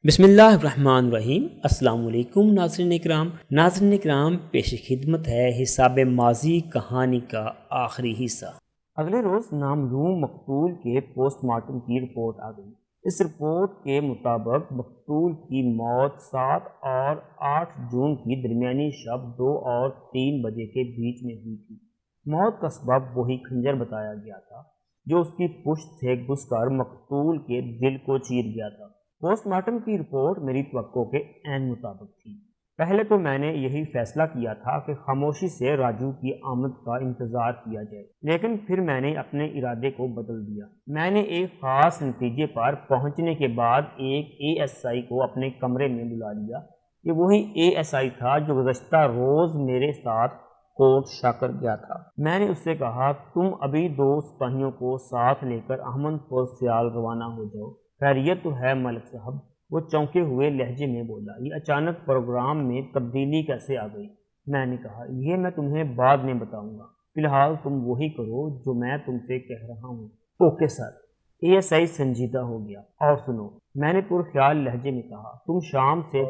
بسم اللہ الرحمن الرحیم۔ السلام علیکم ناظرین اکرام، پیش خدمت ہے حساب ماضی کہانی کا آخری حصہ۔ اگلے روز نامعلوم مقتول کے پوسٹ مارٹم کی رپورٹ آ گئی۔ اس رپورٹ کے مطابق مقتول کی موت 7 اور 8 جون کی درمیانی شب 2 اور 3 بجے کے بیچ میں ہوئی تھی۔ موت کا سبب وہی خنجر بتایا گیا تھا جو اس کی پشت سے گھس کر مقتول کے دل کو چیر گیا تھا۔ پوسٹ مارٹم کی رپورٹ میری توقع کے عین مطابق تھی۔ پہلے تو میں نے یہی فیصلہ کیا تھا کہ خاموشی سے راجو کی آمد کا انتظار کیا جائے، لیکن پھر میں نے اپنے ارادے کو بدل دیا۔ میں نے ایک خاص نتیجے پر پہنچنے کے بعد ایک ASI کو اپنے کمرے میں بلا لیا۔ یہ وہی ASI تھا جو گزشتہ روز میرے ساتھ کوٹ شاکر گیا تھا۔ میں نے اس سے کہا، تم ابھی 2 سپاہیوں کو ساتھ لے کر احمد پور سیال روانہ ہو جاؤ۔ خیریت تو ہے ملک صاحب؟ وہ چونکے ہوئے لہجے میں بولا۔ یہ اچانک پروگرام میں تبدیلی کیسے آ گئی؟ میں نے کہا، یہ میں تمہیں بعد میں بتاؤں گا، فی الحال تم وہی کرو جو میں تم سے کہہ رہا ہوں۔ Okay sir. ASI سنجیدہ ہو گیا۔ اور سنو، میں نے پرخیال لہجے میں کہا، تم شام سے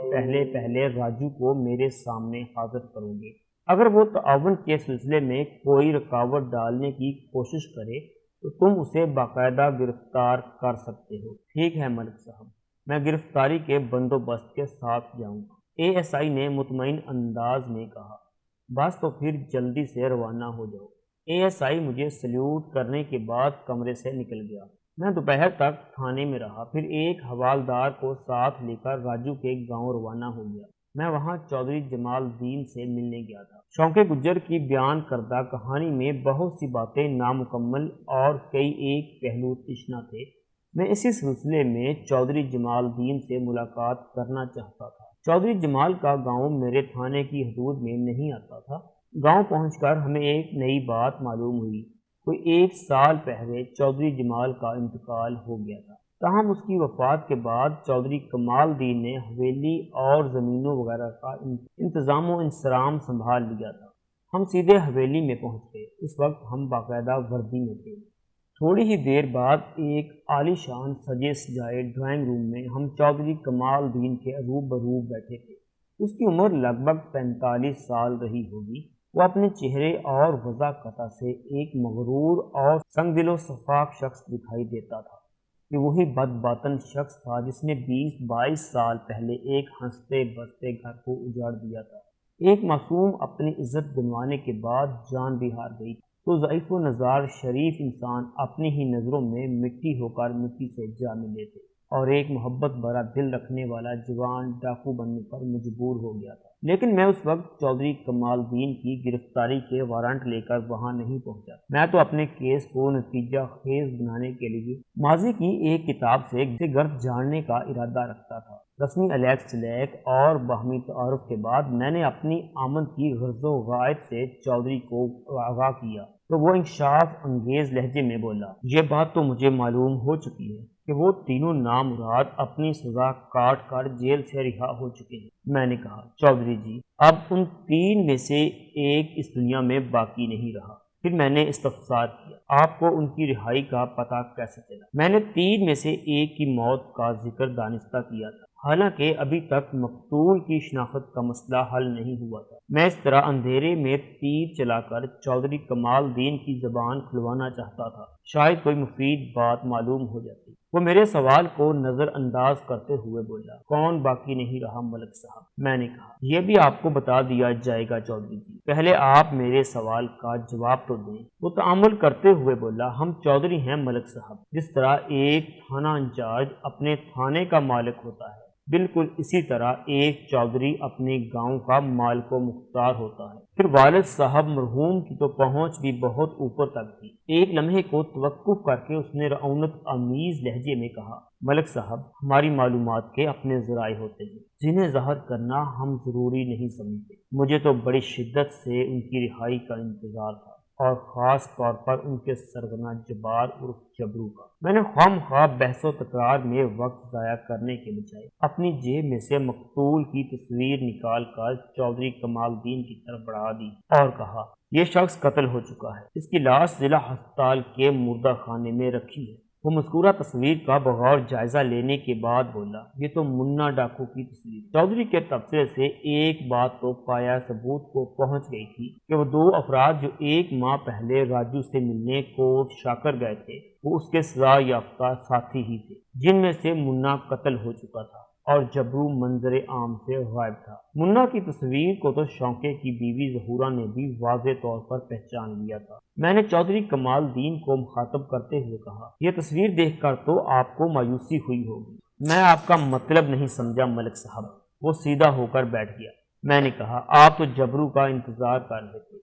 پہلے راجو کو میرے سامنے حاضر کرو گے۔ اگر وہ تعاون کے سلسلے میں کوئی رکاوٹ ڈالنے کی کوشش کرے تو تم اسے باقاعدہ گرفتار کر سکتے ہو۔ ٹھیک ہے ملک صاحب، میں گرفتاری کے بندوبست کے ساتھ جاؤں گا، ASI نے مطمئن انداز میں کہا۔ بس تو پھر جلدی سے روانہ ہو جاؤ۔ ASI مجھے سلیوٹ کرنے کے بعد کمرے سے نکل گیا۔ میں دوپہر تک تھانے میں رہا، پھر ایک حوالدار کو ساتھ لے کر راجو کے گاؤں روانہ ہو گیا۔ میں وہاں چودھری جمال الدین سے ملنے گیا تھا۔ شونقِ گجر کی بیان کردہ کہانی میں بہت سی باتیں نامکمل اور کئی ایک پہلو تشنہ تھے۔ میں اسی سلسلے میں چودھری جمال الدین سے ملاقات کرنا چاہتا تھا۔ چودھری جمال کا گاؤں میرے تھانے کی حدود میں نہیں آتا تھا۔ گاؤں پہنچ کر ہمیں ایک نئی بات معلوم ہوئی۔ کوئی 1 سال پہلے چودھری جمال کا انتقال ہو گیا تھا۔ تاہم اس کی وفات کے بعد چودھری کمال الدین نے حویلی اور زمینوں وغیرہ کا انتظام و انصرام سنبھال لیا تھا۔ ہم سیدھے حویلی میں پہنچ گئے۔ اس وقت ہم باقاعدہ وردی میں تھے۔ تھوڑی ہی دیر بعد ایک عالی شان سجے سجائے ڈرائنگ روم میں ہم چودھری کمال الدین کے روبرو بیٹھے تھے۔ اس کی عمر لگ بھگ 45 سال رہی ہوگی۔ وہ اپنے چہرے اور وضاحت سے ایک مغرور اور سنگ دل و شفاف شخص دکھائی دیتا تھا۔ یہ وہی بد باطن شخص تھا جس نے 20-22 سال پہلے ایک ہنستے بستے گھر کو اجاڑ دیا تھا۔ ایک معصوم اپنی عزت گنوانے کے بعد جان بھی ہار گئی تو ضعیف و نزار شریف انسان اپنی ہی نظروں میں مٹی ہو کر مٹی سے جا ملے تھے، اور ایک محبت بھرا دل رکھنے والا جوان ڈاکو بننے پر مجبور ہو گیا تھا۔ لیکن میں اس وقت چودھری کمال الدین کی گرفتاری کے وارنٹ لے کر وہاں نہیں پہنچا۔ میں تو اپنے کیس کو نتیجہ خیز بنانے کے لیے ماضی کی ایک کتاب سے گرد جاننے کا ارادہ رکھتا تھا۔ رسمی الیک سلیک اور باہمی تعارف کے بعد میں نے اپنی آمد کی غرض و غایت سے چودھری کو آگاہ کیا تو وہ انکشاف انگیز لہجے میں بولا، یہ بات تو مجھے معلوم ہو چکی ہے کہ وہ تینوں نامراد اپنی سزا کاٹ کر جیل سے رہا ہو چکے ہیں۔ میں نے کہا، چودھری جی، اب ان 3 میں سے ایک اس دنیا میں باقی نہیں رہا۔ پھر میں نے استفسار کیا، آپ کو ان کی رہائی کا پتہ کیسے چلا؟ میں نے 3 میں سے ایک کی موت کا ذکر دانستہ کیا تھا، حالانکہ ابھی تک مقتول کی شناخت کا مسئلہ حل نہیں ہوا تھا۔ میں اس طرح اندھیرے میں تیر چلا کر چودھری کمال الدین کی زبان کھلوانا چاہتا تھا، شاید کوئی مفید بات معلوم ہو جاتی۔ وہ میرے سوال کو نظر انداز کرتے ہوئے بولا، کون باقی نہیں رہا ملک صاحب؟ میں نے کہا، یہ بھی آپ کو بتا دیا جائے گا چودھری جی، پہلے آپ میرے سوال کا جواب تو دیں۔ وہ تعامل کرتے ہوئے بولا، ہم چودھری ہیں ملک صاحب، جس طرح ایک تھانہ انچارج اپنے تھانے کا مالک ہوتا ہے، بالکل اسی طرح ایک چودھری اپنے گاؤں کا مالک و مختار ہوتا ہے۔ پھر والد صاحب مرحوم کی تو پہنچ بھی بہت اوپر تک تھی۔ ایک لمحے کو توقف کر کے اس نے رعونت آمیز لہجے میں کہا، ملک صاحب، ہماری معلومات کے اپنے ذرائع ہوتے ہیں جنہیں ظاہر کرنا ہم ضروری نہیں سمجھتے۔ مجھے تو بڑی شدت سے ان کی رہائی کا انتظار تھا، اور خاص طور پر ان کے سرغنہ جبار عرف جبرو کا۔ میں نے خواہ بحث و تکرار میں وقت ضائع کرنے کے بجائے اپنی جیب میں سے مقتول کی تصویر نکال کر چودھری کمال الدین کی طرف بڑھا دی اور کہا، یہ شخص قتل ہو چکا ہے، اس کی لاش ضلع ہسپتال کے مردہ خانے میں رکھی ہے۔ وہ مذکورہ تصویر کا بغور جائزہ لینے کے بعد بولا، یہ تو منا ڈاکو کی تصویر۔ چودھری کے تبصرے سے ایک بات تو پایا ثبوت کو پہنچ گئی تھی کہ وہ 2 افراد جو 1 ماہ پہلے راجو سے ملنے کوٹ شاکر گئے تھے وہ اس کے سزا یافتہ ساتھی ہی تھے، جن میں سے منا قتل ہو چکا تھا اور جبرو منظر عام سے غائب تھا۔ منا کی تصویر کو تو شونقے کی بیوی ظہورہ نے بھی واضح طور پر پہچان لیا تھا۔ میں نے چودھری کمال الدین کو مخاطب کرتے ہوئے کہا، یہ تصویر دیکھ کر تو آپ کو مایوسی ہوئی ہوگی۔ میں آپ کا مطلب نہیں سمجھا ملک صاحب۔ وہ سیدھا ہو کر بیٹھ گیا۔ میں نے کہا، آپ تو جبرو کا انتظار کر رہے تھے۔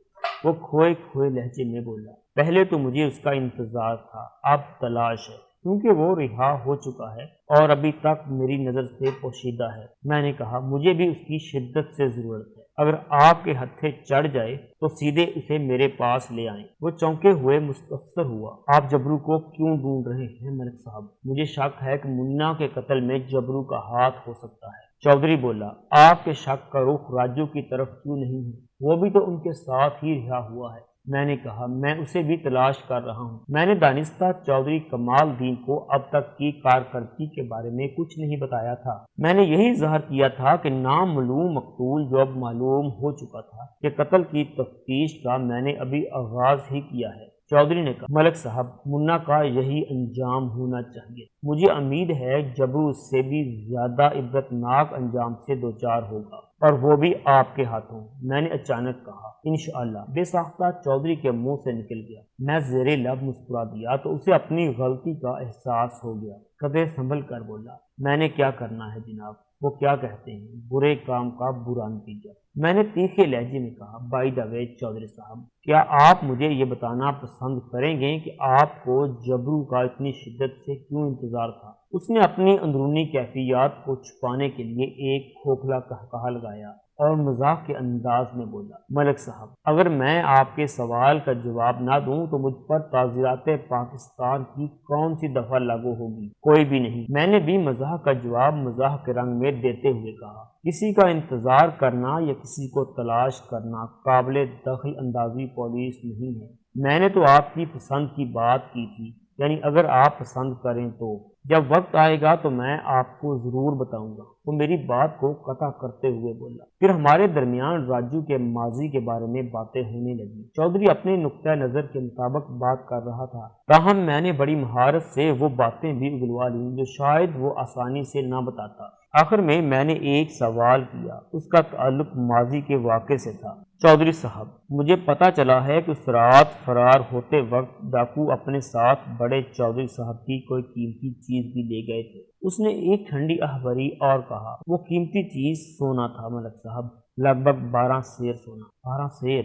وہ کھوئے کھوئے لہجے میں بولا، پہلے تو مجھے اس کا انتظار تھا، اب تلاش ہے، کیونکہ وہ رہا ہو چکا ہے اور ابھی تک میری نظر سے پوشیدہ ہے۔ میں نے کہا، مجھے بھی اس کی شدت سے ضرورت ہے، اگر آپ کے ہتھے چڑھ جائے تو سیدھے اسے میرے پاس لے آئیں۔ وہ چونکے ہوئے مستفسر ہوا، آپ جبرو کو کیوں ڈھونڈ رہے ہیں ملک صاحب؟ مجھے شک ہے کہ منا کے قتل میں جبرو کا ہاتھ ہو سکتا ہے۔ چودھری بولا، آپ کے شک کا رخ راجو کی طرف کیوں نہیں ہے؟ وہ بھی تو ان کے ساتھ ہی رہا ہوا ہے۔ میں نے کہا، میں اسے بھی تلاش کر رہا ہوں۔ میں نے دانستہ چودھری کمال الدین کو اب تک کی کارکردگی کے بارے میں کچھ نہیں بتایا تھا۔ میں نے یہی ظاہر کیا تھا کہ نامعلوم مقتول جو اب معلوم ہو چکا تھا کہ قتل کی تفتیش کا میں نے ابھی آغاز ہی کیا ہے۔ چودھری نے کہا، ملک صاحب، منا کا یہی انجام ہونا چاہیے۔ مجھے امید ہے جبرو اس سے بھی زیادہ عبرتناک انجام سے دوچار ہوگا، اور وہ بھی آپ کے ہاتھوں۔ میں نے اچانک کہا، انشاءاللہ۔ بے ساختہ چودھری کے منہ سے نکل گیا۔ میں زیر لب مسکرا دیا تو اسے اپنی غلطی کا احساس ہو گیا۔ قدرے سنبھل کر بولا، میں نے کیا کرنا ہے جناب؟ وہ کیا کہتے ہیں، برے کام کا برا نتیجہ۔ میں نے تیکھے لہجے میں کہا، بائی دا وے چودھری صاحب، کیا آپ مجھے یہ بتانا پسند کریں گے کہ آپ کو جبرو کا اتنی شدت سے کیوں انتظار تھا؟ اس نے اپنی اندرونی کیفیات کو چھپانے کے لیے ایک کھوکھلا قہقہہ لگایا اور مذاق کے انداز میں بولا، ملک صاحب، اگر میں آپ کے سوال کا جواب نہ دوں تو مجھ پر تعزیرات پاکستان کی کون سی دفعہ لاگو ہوگی؟ کوئی بھی نہیں۔ میں نے بھی مزاح کا جواب مزاح کے رنگ میں دیتے ہوئے کہا، کسی کا انتظار کرنا یا کسی کو تلاش کرنا قابل دخل اندازی پولیس نہیں ہے۔ میں نے تو آپ کی پسند کی بات کی تھی، یعنی اگر آپ پسند کریں تو جب وقت آئے گا تو میں آپ کو ضرور بتاؤں گا۔ وہ میری بات کو قطع کرتے ہوئے بولا۔ پھر ہمارے درمیان راجو کے ماضی کے بارے میں باتیں ہونے لگی۔ چودھری اپنے نقطہ نظر کے مطابق بات کر رہا تھا، تاہم میں نے بڑی مہارت سے وہ باتیں بھی اگلوا لیں جو شاید وہ آسانی سے نہ بتاتا۔ آخر میں نے ایک سوال کیا، اس کا تعلق ماضی کے واقعے سے تھا۔ چودھری صاحب، مجھے پتا چلا ہے کہ اس رات فرار ہوتے وقت ڈاکو اپنے ساتھ بڑے چودھری صاحب کی کوئی قیمتی چیز بھی لے گئے تھے۔ اس نے ایک ٹھنڈی آہ بھری اور کہا، وہ قیمتی چیز سونا تھا ملک صاحب، لگ بھگ 12 سیر سونا۔ 12 سیر؟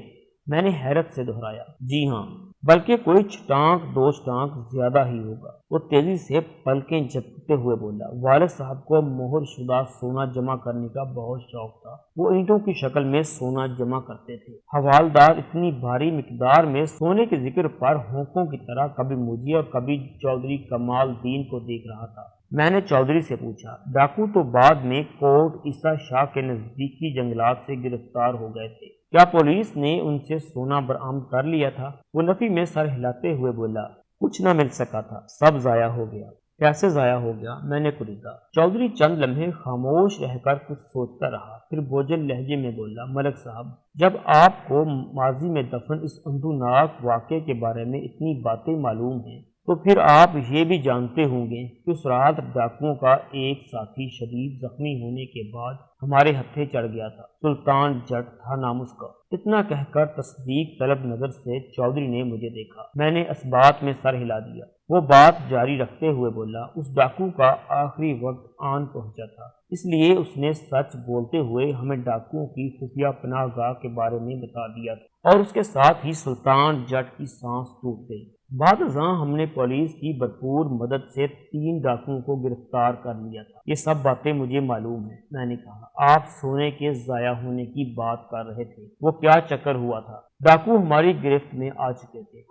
میں نے حیرت سے دہرایا۔ جی ہاں، بلکہ کوئی چھٹانک 2 چھٹانک زیادہ ہی ہوگا۔ وہ تیزی سے پلکیں جھپکتے ہوئے بولا، والد صاحب کو مہر شدہ سونا جمع کرنے کا بہت شوق تھا۔ وہ اینٹوں کی شکل میں سونا جمع کرتے تھے۔ حوالدار اتنی بھاری مقدار میں سونے کے ذکر پر ہونکوں کی طرح کبھی مجھے اور کبھی چودھری کمال الدین کو دیکھ رہا تھا۔ میں نے چودھری سے پوچھا، ڈاکو تو بعد میں کوٹ عیسیٰ شاہ کے نزدیکی جنگلات سے گرفتار ہو گئے تھے، کیا پولیس نے ان سے سونا برآمد کر لیا تھا؟ وہ نفی میں سر ہلاتے ہوئے بولا، کچھ نہ مل سکا تھا، سب ضائع ہو گیا۔ کیسے ضائع ہو گیا؟ میں نے پوچھا۔ چودھری چند لمحے خاموش رہ کر کچھ سوچتا رہا، پھر بوجھل لہجے میں بولا، ملک صاحب، جب آپ کو ماضی میں دفن اس اندوناک واقعے کے بارے میں اتنی باتیں معلوم ہیں تو پھر آپ یہ بھی جانتے ہوں گے کہ اس رات ڈاکوؤں کا ایک ساتھی شدید زخمی ہونے کے بعد ہمارے ہتھے چڑھ گیا تھا۔ سلطان جٹ تھا نام اس کا۔ اتنا کہہ کر تصدیق طلب نظر سے چودھری نے مجھے دیکھا۔ میں نے اس بات میں سر ہلا دیا۔ وہ بات جاری رکھتے ہوئے بولا، اس ڈاکو کا آخری وقت آن پہنچا تھا، اس لیے اس نے سچ بولتے ہوئے ہمیں ڈاکوؤں کی خفیہ پناہ گاہ کے بارے میں بتا دیا تھا، اور اس کے ساتھ ہی سلطان جٹ کی سانس ٹوٹ گئی۔ بعد ازاں ہم نے پولیس کی بھرپور مدد سے 3 ڈاکوؤں کو گرفتار کر لیا تھا۔ یہ سب باتیں مجھے معلوم ہیں۔ میں نے کہا، آپ سونے کے ضائع ہونے کی بات کر رہے تھے، وہ کیا چکر ہوا تھا؟ ڈاکو ہماری گرفت میں آ چکے تھے۔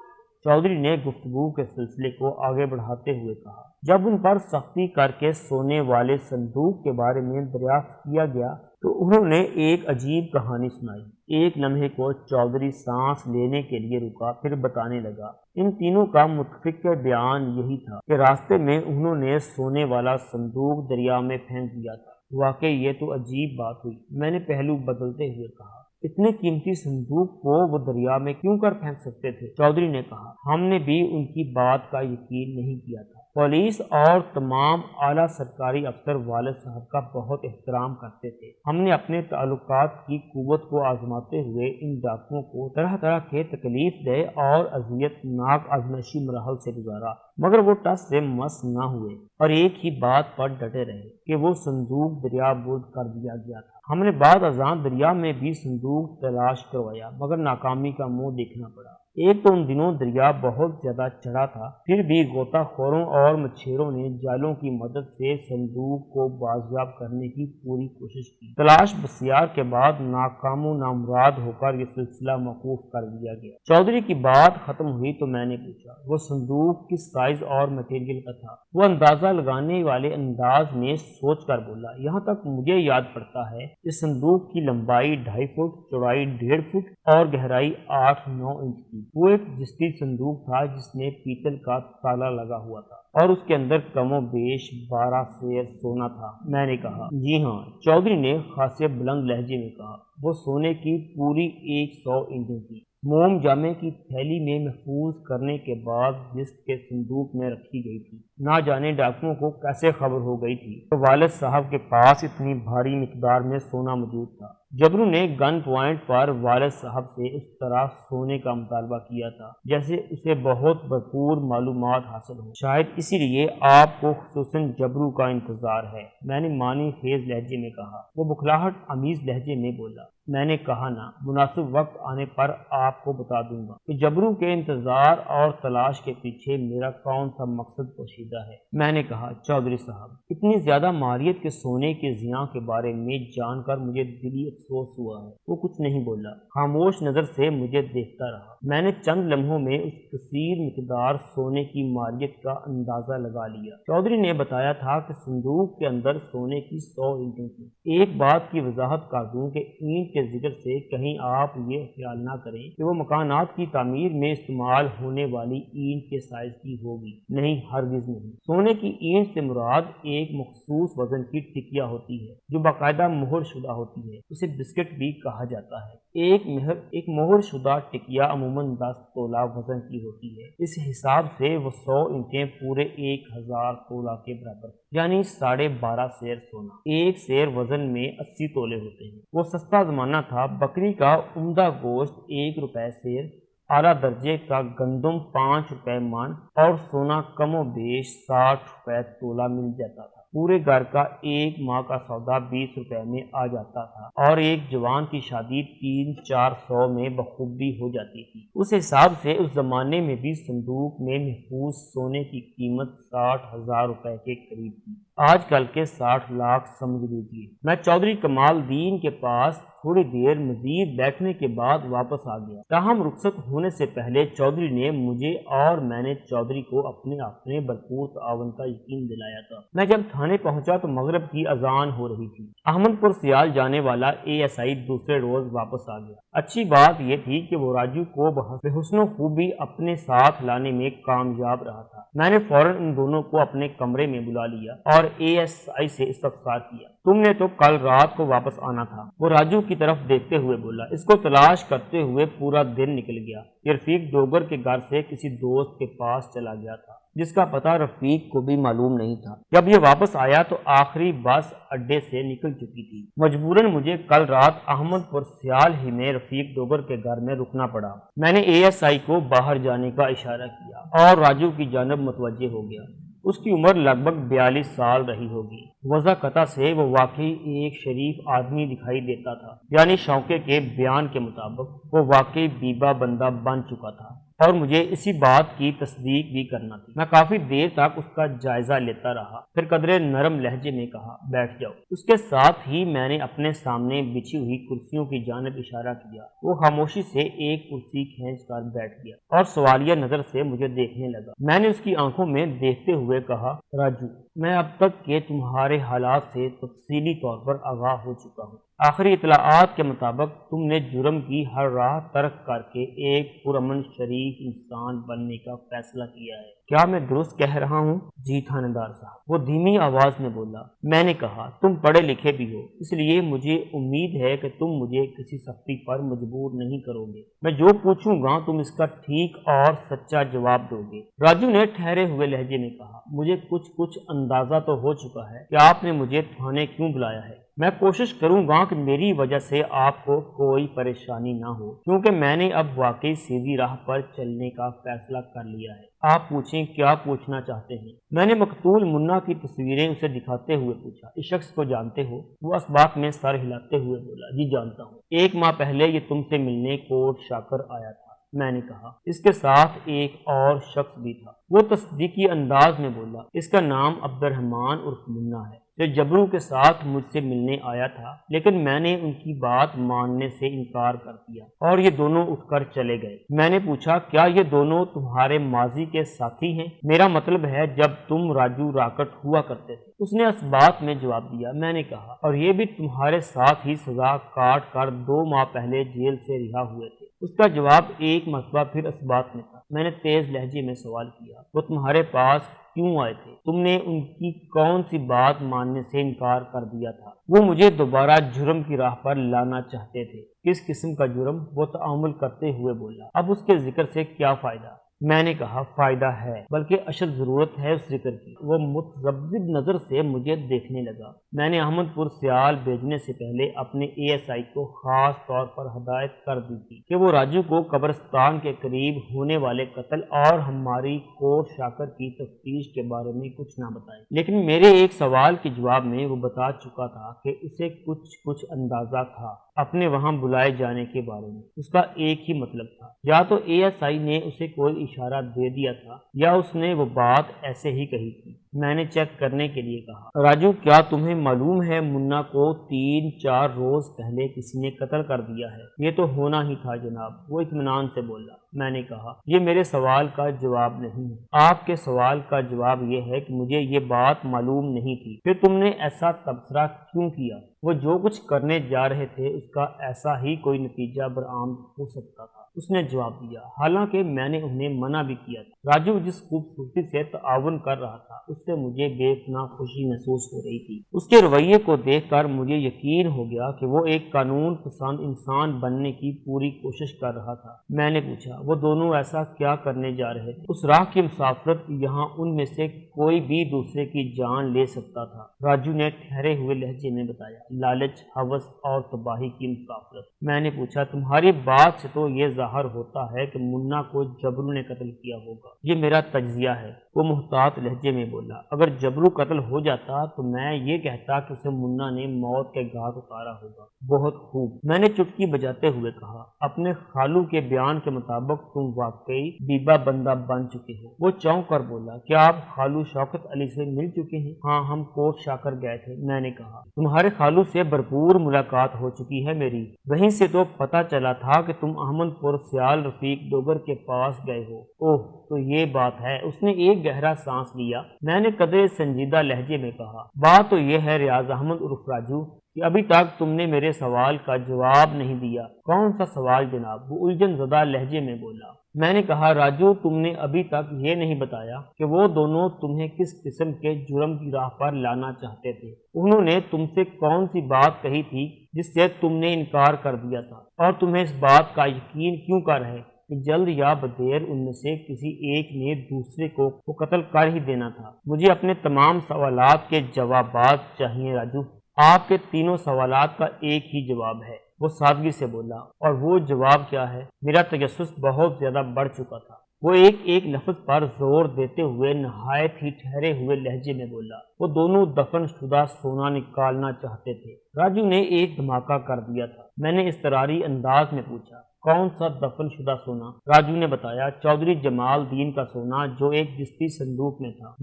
چودھری نے گفتگو کے سلسلے کو آگے بڑھاتے ہوئے کہا، جب ان پر سختی کر کے سونے والے صندوق کے بارے میں دریافت کیا گیا تو انہوں نے ایک عجیب کہانی سنائی۔ ایک لمحے کو چودھری سانس لینے کے لیے رکا، پھر بتانے لگا۔ ان تینوں کا متفق بیان یہی تھا کہ راستے میں انہوں نے سونے والا صندوق دریا میں پھینک دیا تھا۔ واقعی یہ تو عجیب بات ہوئی، میں نے پہلو بدلتے ہوئے کہا۔ اتنے قیمتی صندوق کو وہ دریا میں کیوں کر پھینک سکتے تھے؟ چودھری نے کہا، ہم نے بھی ان کی بات کا یقین نہیں کیا تھا۔ پولیس اور تمام اعلیٰ سرکاری افسر والد صاحب کا بہت احترام کرتے تھے۔ ہم نے اپنے تعلقات کی قوت کو آزماتے ہوئے ان ڈاکوؤں کو طرح طرح کے تکلیف دہ اور اذیت ناک آزمائشی مراحل سے گزارا، مگر وہ ٹس سے مس نہ ہوئے اور ایک ہی بات پر ڈٹے رہے کہ وہ صندوق دریا برد کر دیا گیا تھا۔ ہم نے بعد ازاں دریا میں بھی صندوق تلاش کروایا، مگر ناکامی کا منہ دیکھنا پڑا۔ ایک تو ان دنوں دریا بہت زیادہ چڑھا تھا، پھر بھی غوطہ خوروں اور مچھیروں نے جالوں کی مدد سے صندوق کو بازیاب کرنے کی پوری کوشش کی۔ تلاش بسیار کے بعد ناکام و نامراد ہو کر یہ سلسلہ موقوف کر دیا گیا۔ چودھری کی بات ختم ہوئی تو میں نے پوچھا، وہ صندوق کس سائز اور مٹیریل کا تھا؟ وہ اندازہ لگانے والے انداز میں سوچ کر بولا، یہاں تک مجھے یاد پڑتا ہے اس صندوق کی لمبائی 2.5 فٹ، چوڑائی 1.5 فٹ اور گہرائی 8-9 انچ تھی۔ وہ ایک جستی صندوق تھا جس میں پیتل کا تالا لگا ہوا تھا اور اس کے اندر کم و بیش 12 سیر سونا تھا۔ میں نے کہا، جی ہاں۔ چودھری نے خاصے بلند لہجے میں کہا، وہ سونے کی پوری 100 اینٹیں تھی۔ موم جامے کی تھیلی میں محفوظ کرنے کے بعد جست کے صندوق میں رکھی گئی تھی۔ نہ جانے ڈاکوؤں کو کیسے خبر ہو گئی تھی کہ والد صاحب کے پاس اتنی بھاری مقدار میں سونا موجود تھا۔ جبرو نے گن پوائنٹ پر والد صاحب سے اس طرح سونے کا مطالبہ کیا تھا جیسے اسے بہت بھرپور معلومات حاصل ہو۔ شاید اسی لیے آپ کو خصوصاً جبرو کا انتظار ہے، میں نے معنی خیز لہجے میں کہا۔ وہ بکھلاہٹ آمیز لہجے میں بولا، میں نے کہا نا، مناسب وقت آنے پر آپ کو بتا دوں گا کہ جبرو کے انتظار اور تلاش کے پیچھے میرا کون سا مقصد پوشیدہ ہے۔ میں نے کہا، چودھری صاحب، اتنی زیادہ ماریت کے سونے کے زیاں کے بارے میں جان کر مجھے دلی افسوس ہوا ہے۔ وہ کچھ نہیں بولا، خاموش نظر سے مجھے دیکھتا رہا۔ میں نے چند لمحوں میں اس کثیر مقدار سونے کی ماریت کا اندازہ لگا لیا۔ چودھری نے بتایا تھا کہ صندوق کے اندر سونے کی 100 اینٹیں تھیں۔ ایک بات کی وضاحت کر دوں کہ اینٹ کے ذکر سے کہیں آپ یہ خیال نہ کریں کہ وہ مکانات کی تعمیر میں استعمال ہونے والی اینٹ کے سائز کی ہوگی، نہیں، ہرگز نہیں۔ سونے کی اینٹ سے مراد ایک مخصوص وزن کی ٹکیا ہوتی ہے جو باقاعدہ مہر شدہ ہوتی ہے، اسے بسکٹ بھی کہا جاتا ہے۔ ایک مہر شدہ ٹکیا عموماً 10 تولہ وزن کی ہوتی ہے۔ اس حساب سے وہ 100 اینٹیں پورے 1000 تولہ کے برابر، یعنی 12.5 سیر سونا۔ ایک سیر وزن میں 80 تولے ہوتے ہیں۔ وہ سستا زمانہ تھا، بکری کا عمدہ گوشت 1 روپے سیر، اعلیٰ درجے کا گندم 5 روپے من اور سونا کم و بیش 60 روپے تولہ مل جاتا تھا۔ پورے گھر کا ایک ماہ کا سودا 20 روپے میں آ جاتا تھا اور ایک جوان کی شادی 300-400 میں بخوبی ہو جاتی تھی۔ اس حساب سے اس زمانے میں بھی صندوق میں محفوظ سونے کی قیمت 60,000 روپے کے قریب تھی۔ آج کل کے 60 لاکھ سمجھ لیجیے۔ میں چودھری کمال الدین کے پاس تھوڑی دیر مزید بیٹھنے کے بعد واپس آ گیا۔ تاہم رخصت ہونے سے پہلے چودھری نے مجھے اور میں نے چودھری کو اپنے بھرپور تعاون کا یقین دلایا تھا۔ میں جب تھانے پہنچا تو مغرب کی اذان ہو رہی تھی۔ احمد پور سیال جانے والا ASI دوسرے روز واپس آ گیا۔ اچھی بات یہ تھی کہ وہ راجو کو بحسن و خوبی اپنے ساتھ لانے میں کامیاب رہا تھا۔ میں نے فوراً ان دونوں کو اپنے کمرے میں بلا لیا اور ASI سے استفسار کیا، تم نے تو کل رات کو واپس آنا تھا۔ وہ راجو کی طرف دیکھتے ہوئے بولا، اس کو تلاش کرتے ہوئے پورا دن نکل گیا۔ یہ رفیق ڈوگر کے گھر سے کسی دوست کے پاس چلا گیا تھا جس کا پتہ رفیق کو بھی معلوم نہیں تھا۔ جب یہ واپس آیا تو آخری بس اڈے سے نکل چکی تھی۔ مجبوراً مجھے کل رات احمد پور سیال ہی میں رفیق ڈوگر کے گھر میں رکنا پڑا۔ میں نے ASI کو باہر جانے کا اشارہ کیا اور راجو کی جانب متوجہ ہو گیا۔ اس کی عمر لگ بھگ 42 سال رہی ہوگی۔ وضع قطع سے وہ واقعی ایک شریف آدمی دکھائی دیتا تھا، یعنی شوقے کے بیان کے مطابق وہ واقعی بیبا بندہ بن چکا تھا۔ اور مجھے اسی بات کی تصدیق بھی کرنا تھی۔ میں کافی دیر تک اس کا جائزہ لیتا رہا، پھر قدرے نرم لہجے میں کہا بیٹھ جاؤ۔ اس کے ساتھ ہی میں نے اپنے سامنے بچھی ہوئی کرسیوں کی جانب اشارہ کیا۔ وہ خاموشی سے ایک کرسی کھینچ کر بیٹھ گیا اور سوالیہ نظر سے مجھے دیکھنے لگا۔ میں نے اس کی آنکھوں میں دیکھتے ہوئے کہا راجو، میں اب تک کے تمہارے حالات سے تفصیلی طور پر آگاہ ہو چکا ہوں۔ آخری اطلاعات کے مطابق تم نے جرم کی ہر راہ ترک کر کے ایک پرامن شریف انسان بننے کا فیصلہ کیا ہے۔ کیا میں درست کہہ رہا ہوں؟ جی تھانے دار صاحب، وہ دھیمی آواز میں بولا۔ میں نے کہا تم پڑھے لکھے بھی ہو، اس لیے مجھے امید ہے کہ تم مجھے کسی سختی پر مجبور نہیں کرو گے۔ میں جو پوچھوں گا تم اس کا ٹھیک اور سچا جواب دو گے۔ راجو نے ٹھہرے ہوئے لہجے میں کہا مجھے کچھ اندازہ تو ہو چکا ہے کہ آپ نے مجھے تھانے کیوں بلایا ہے۔ میں کوشش کروں گا کہ میری وجہ سے آپ کو کوئی پریشانی نہ ہو، کیونکہ میں نے اب واقعی سیدھی راہ پر چلنے کا فیصلہ کر لیا ہے۔ آپ پوچھیں کیا پوچھنا چاہتے ہیں؟ میں نے مقتول منا کی تصویریں اسے دکھاتے ہوئے پوچھا۔ اس شخص کو جانتے ہو؟ وہ اسباق میں سر ہلاتے ہوئے بولا جی جانتا ہوں، 1 ماہ پہلے یہ تم سے ملنے کوٹ شاکر آیا تھا۔ میں نے کہا اس کے ساتھ ایک اور شخص بھی تھا۔ وہ تصدیقی انداز میں بولا اس کا نام عبد الرحمن عرف منا ہے، جو جبرو کے ساتھ مجھ سے ملنے آیا تھا، لیکن میں نے ان کی بات ماننے سے انکار کر دیا اور یہ دونوں اٹھ کر چلے گئے۔ میں نے پوچھا کیا یہ دونوں تمہارے ماضی کے ساتھی ہیں؟ میرا مطلب ہے جب تم راجو راکٹ ہوا کرتے تھے۔ اس نے اسبات میں جواب دیا۔ میں نے کہا اور یہ بھی تمہارے ساتھ ہی سزا کاٹ کر 2 ماہ پہلے جیل سے رہا ہوئے تھے۔ اس کا جواب ایک مرتبہ پھر اسبات میں تھا۔ میں نے تیز لہجے میں سوال کیا وہ تمہارے پاس کیوں آئے تھے؟ تم نے ان کی کون سی بات ماننے سے انکار کر دیا تھا؟ وہ مجھے دوبارہ جرم کی راہ پر لانا چاہتے تھے۔ کس قسم کا جرم؟ وہ تعامل کرتے ہوئے بولا۔ اب اس کے ذکر سے کیا فائدہ؟ میں نے کہا فائدہ ہے، بلکہ اشد ضرورت ہے اس ذکر کی۔ وہ متذبذب نظر سے مجھے دیکھنے لگا۔ میں نے احمد پور سیال بھیجنے سے پہلے اپنے ASI کو خاص طور پر ہدایت کر دی تھی کہ وہ راجو کو قبرستان کے قریب ہونے والے قتل اور ہماری کوٹ شاکر کی تفتیش کے بارے میں کچھ نہ بتائے، لیکن میرے ایک سوال کے جواب میں وہ بتا چکا تھا کہ اسے کچھ اندازہ تھا اپنے وہاں بلائے جانے کے بارے میں۔ اس کا ایک ہی مطلب تھا، یا تو ASI نے اسے کوئی اشارہ دے دیا تھا یا اس نے وہ بات ایسے ہی کہی تھی۔ میں نے چیک کرنے کے لیے کہا راجو کیا تمہیں معلوم ہے منا کو 3-4 روز پہلے کسی نے قتل کر دیا ہے؟ یہ تو ہونا ہی تھا جناب، وہ اطمینان سے بولا۔ میں نے کہا یہ میرے سوال کا جواب نہیں ہے۔ آپ کے سوال کا جواب یہ ہے کہ مجھے یہ بات معلوم نہیں تھی، پھر تم نے ایسا تبصرہ کیوں کیا؟ وہ جو کچھ کرنے جا رہے تھے اس کا ایسا ہی کوئی نتیجہ برآمد ہو سکتا تھا، اس نے جواب دیا، حالانکہ میں نے انہیں منع بھی کیا تھا۔ راجو جس خوبصورتی سے تعاون کر رہا تھا اس سے مجھے بے پناہ خوشی محسوس ہو رہی تھی۔ اس کے رویے کو دیکھ کر مجھے یقین ہو گیا کہ وہ ایک قانون پسند انسان بننے کی پوری کوشش کر رہا تھا۔ میں نے پوچھا وہ دونوں ایسا کیا کرنے جا رہے تھے؟ اس راہ کی مسافرت یہاں ان میں سے کوئی بھی دوسرے کی جان لے سکتا تھا، راجو نے ٹھہرے ہوئے لہجے میں بتایا، لالچ، ہوس اور تباہی کی مسافرت۔ میں نے پوچھا تمہاری بات سے تو یہ ظاہر ہوتا ہے کہ منا کو جبرو نے قتل کیا ہوگا۔ یہ میرا تجزیہ ہے، وہ محتاط لہجے میں بولا۔ اگر جبرو قتل ہو جاتا تو میں یہ کہتا کہ اسے منا نے موت کے گھاٹ اتارا ہوگا۔ بہت خوب، میں نے چٹکی بجاتے ہوئے کہا، اپنے خالو کے بیان کے مطابق تم واقعی بیبا بندہ بن چکے ہو۔ وہ چونک کر بولا، کیا آپ خالو شوکت علی سے مل چکے ہیں؟ ہاں، ہم کوٹ شاکر گئے تھے۔ میں نے کہا تمہارے خالو سے بھرپور ملاقات ہو چکی ہے میری، وہیں سے تو پتہ چلا تھا کہ تم احمد پور سیال رفیق ڈوگر کے پاس گئے ہو۔ اوہ تو یہ بات ہے۔ اس نے ایک گہرا سانس لیا۔ میں نے قدرے سنجیدہ لہجے میں کہا، بات تو یہ ہے ریاض احمد عرف راجو کہ ابھی تک تم نے میرے سوال کا جواب نہیں دیا۔ کون سا سوال جناب؟ وہ الجھن زدہ لہجے میں بولا۔ میں نے کہا راجو تم نے ابھی تک یہ نہیں بتایا کہ وہ دونوں تمہیں کس قسم کے جرم کی راہ پر لانا چاہتے تھے۔ انہوں نے تم سے کون سی بات کہی تھی جس سے تم نے انکار کر دیا تھا، اور تمہیں اس بات کا یقین کیوں کر ہے کہ جلد یا بدیر ان میں سے کسی ایک نے دوسرے کو قتل کر ہی دینا تھا؟ مجھے اپنے تمام سوالات کے جوابات چاہیے راجو۔ آپ کے تینوں سوالات کا ایک ہی جواب ہے، وہ سادگی سے بولا۔ اور وہ جواب کیا ہے؟ میرا تجسس بہت زیادہ بڑھ چکا تھا۔ وہ ایک ایک لفظ پر زور دیتے ہوئے نہایت ہی ٹھہرے ہوئے لہجے میں بولا۔ وہ دونوں دفن شدہ سونا نکالنا چاہتے تھے۔ راجو نے ایک دھماکہ کر دیا تھا۔ میں نے اضطراری انداز میں پوچھا، کون سا دفن شدہ سونا؟ راجو نے بتایا، چودھری جمال الدین کا سونا جو ایک جستی صندوق میں تھا۔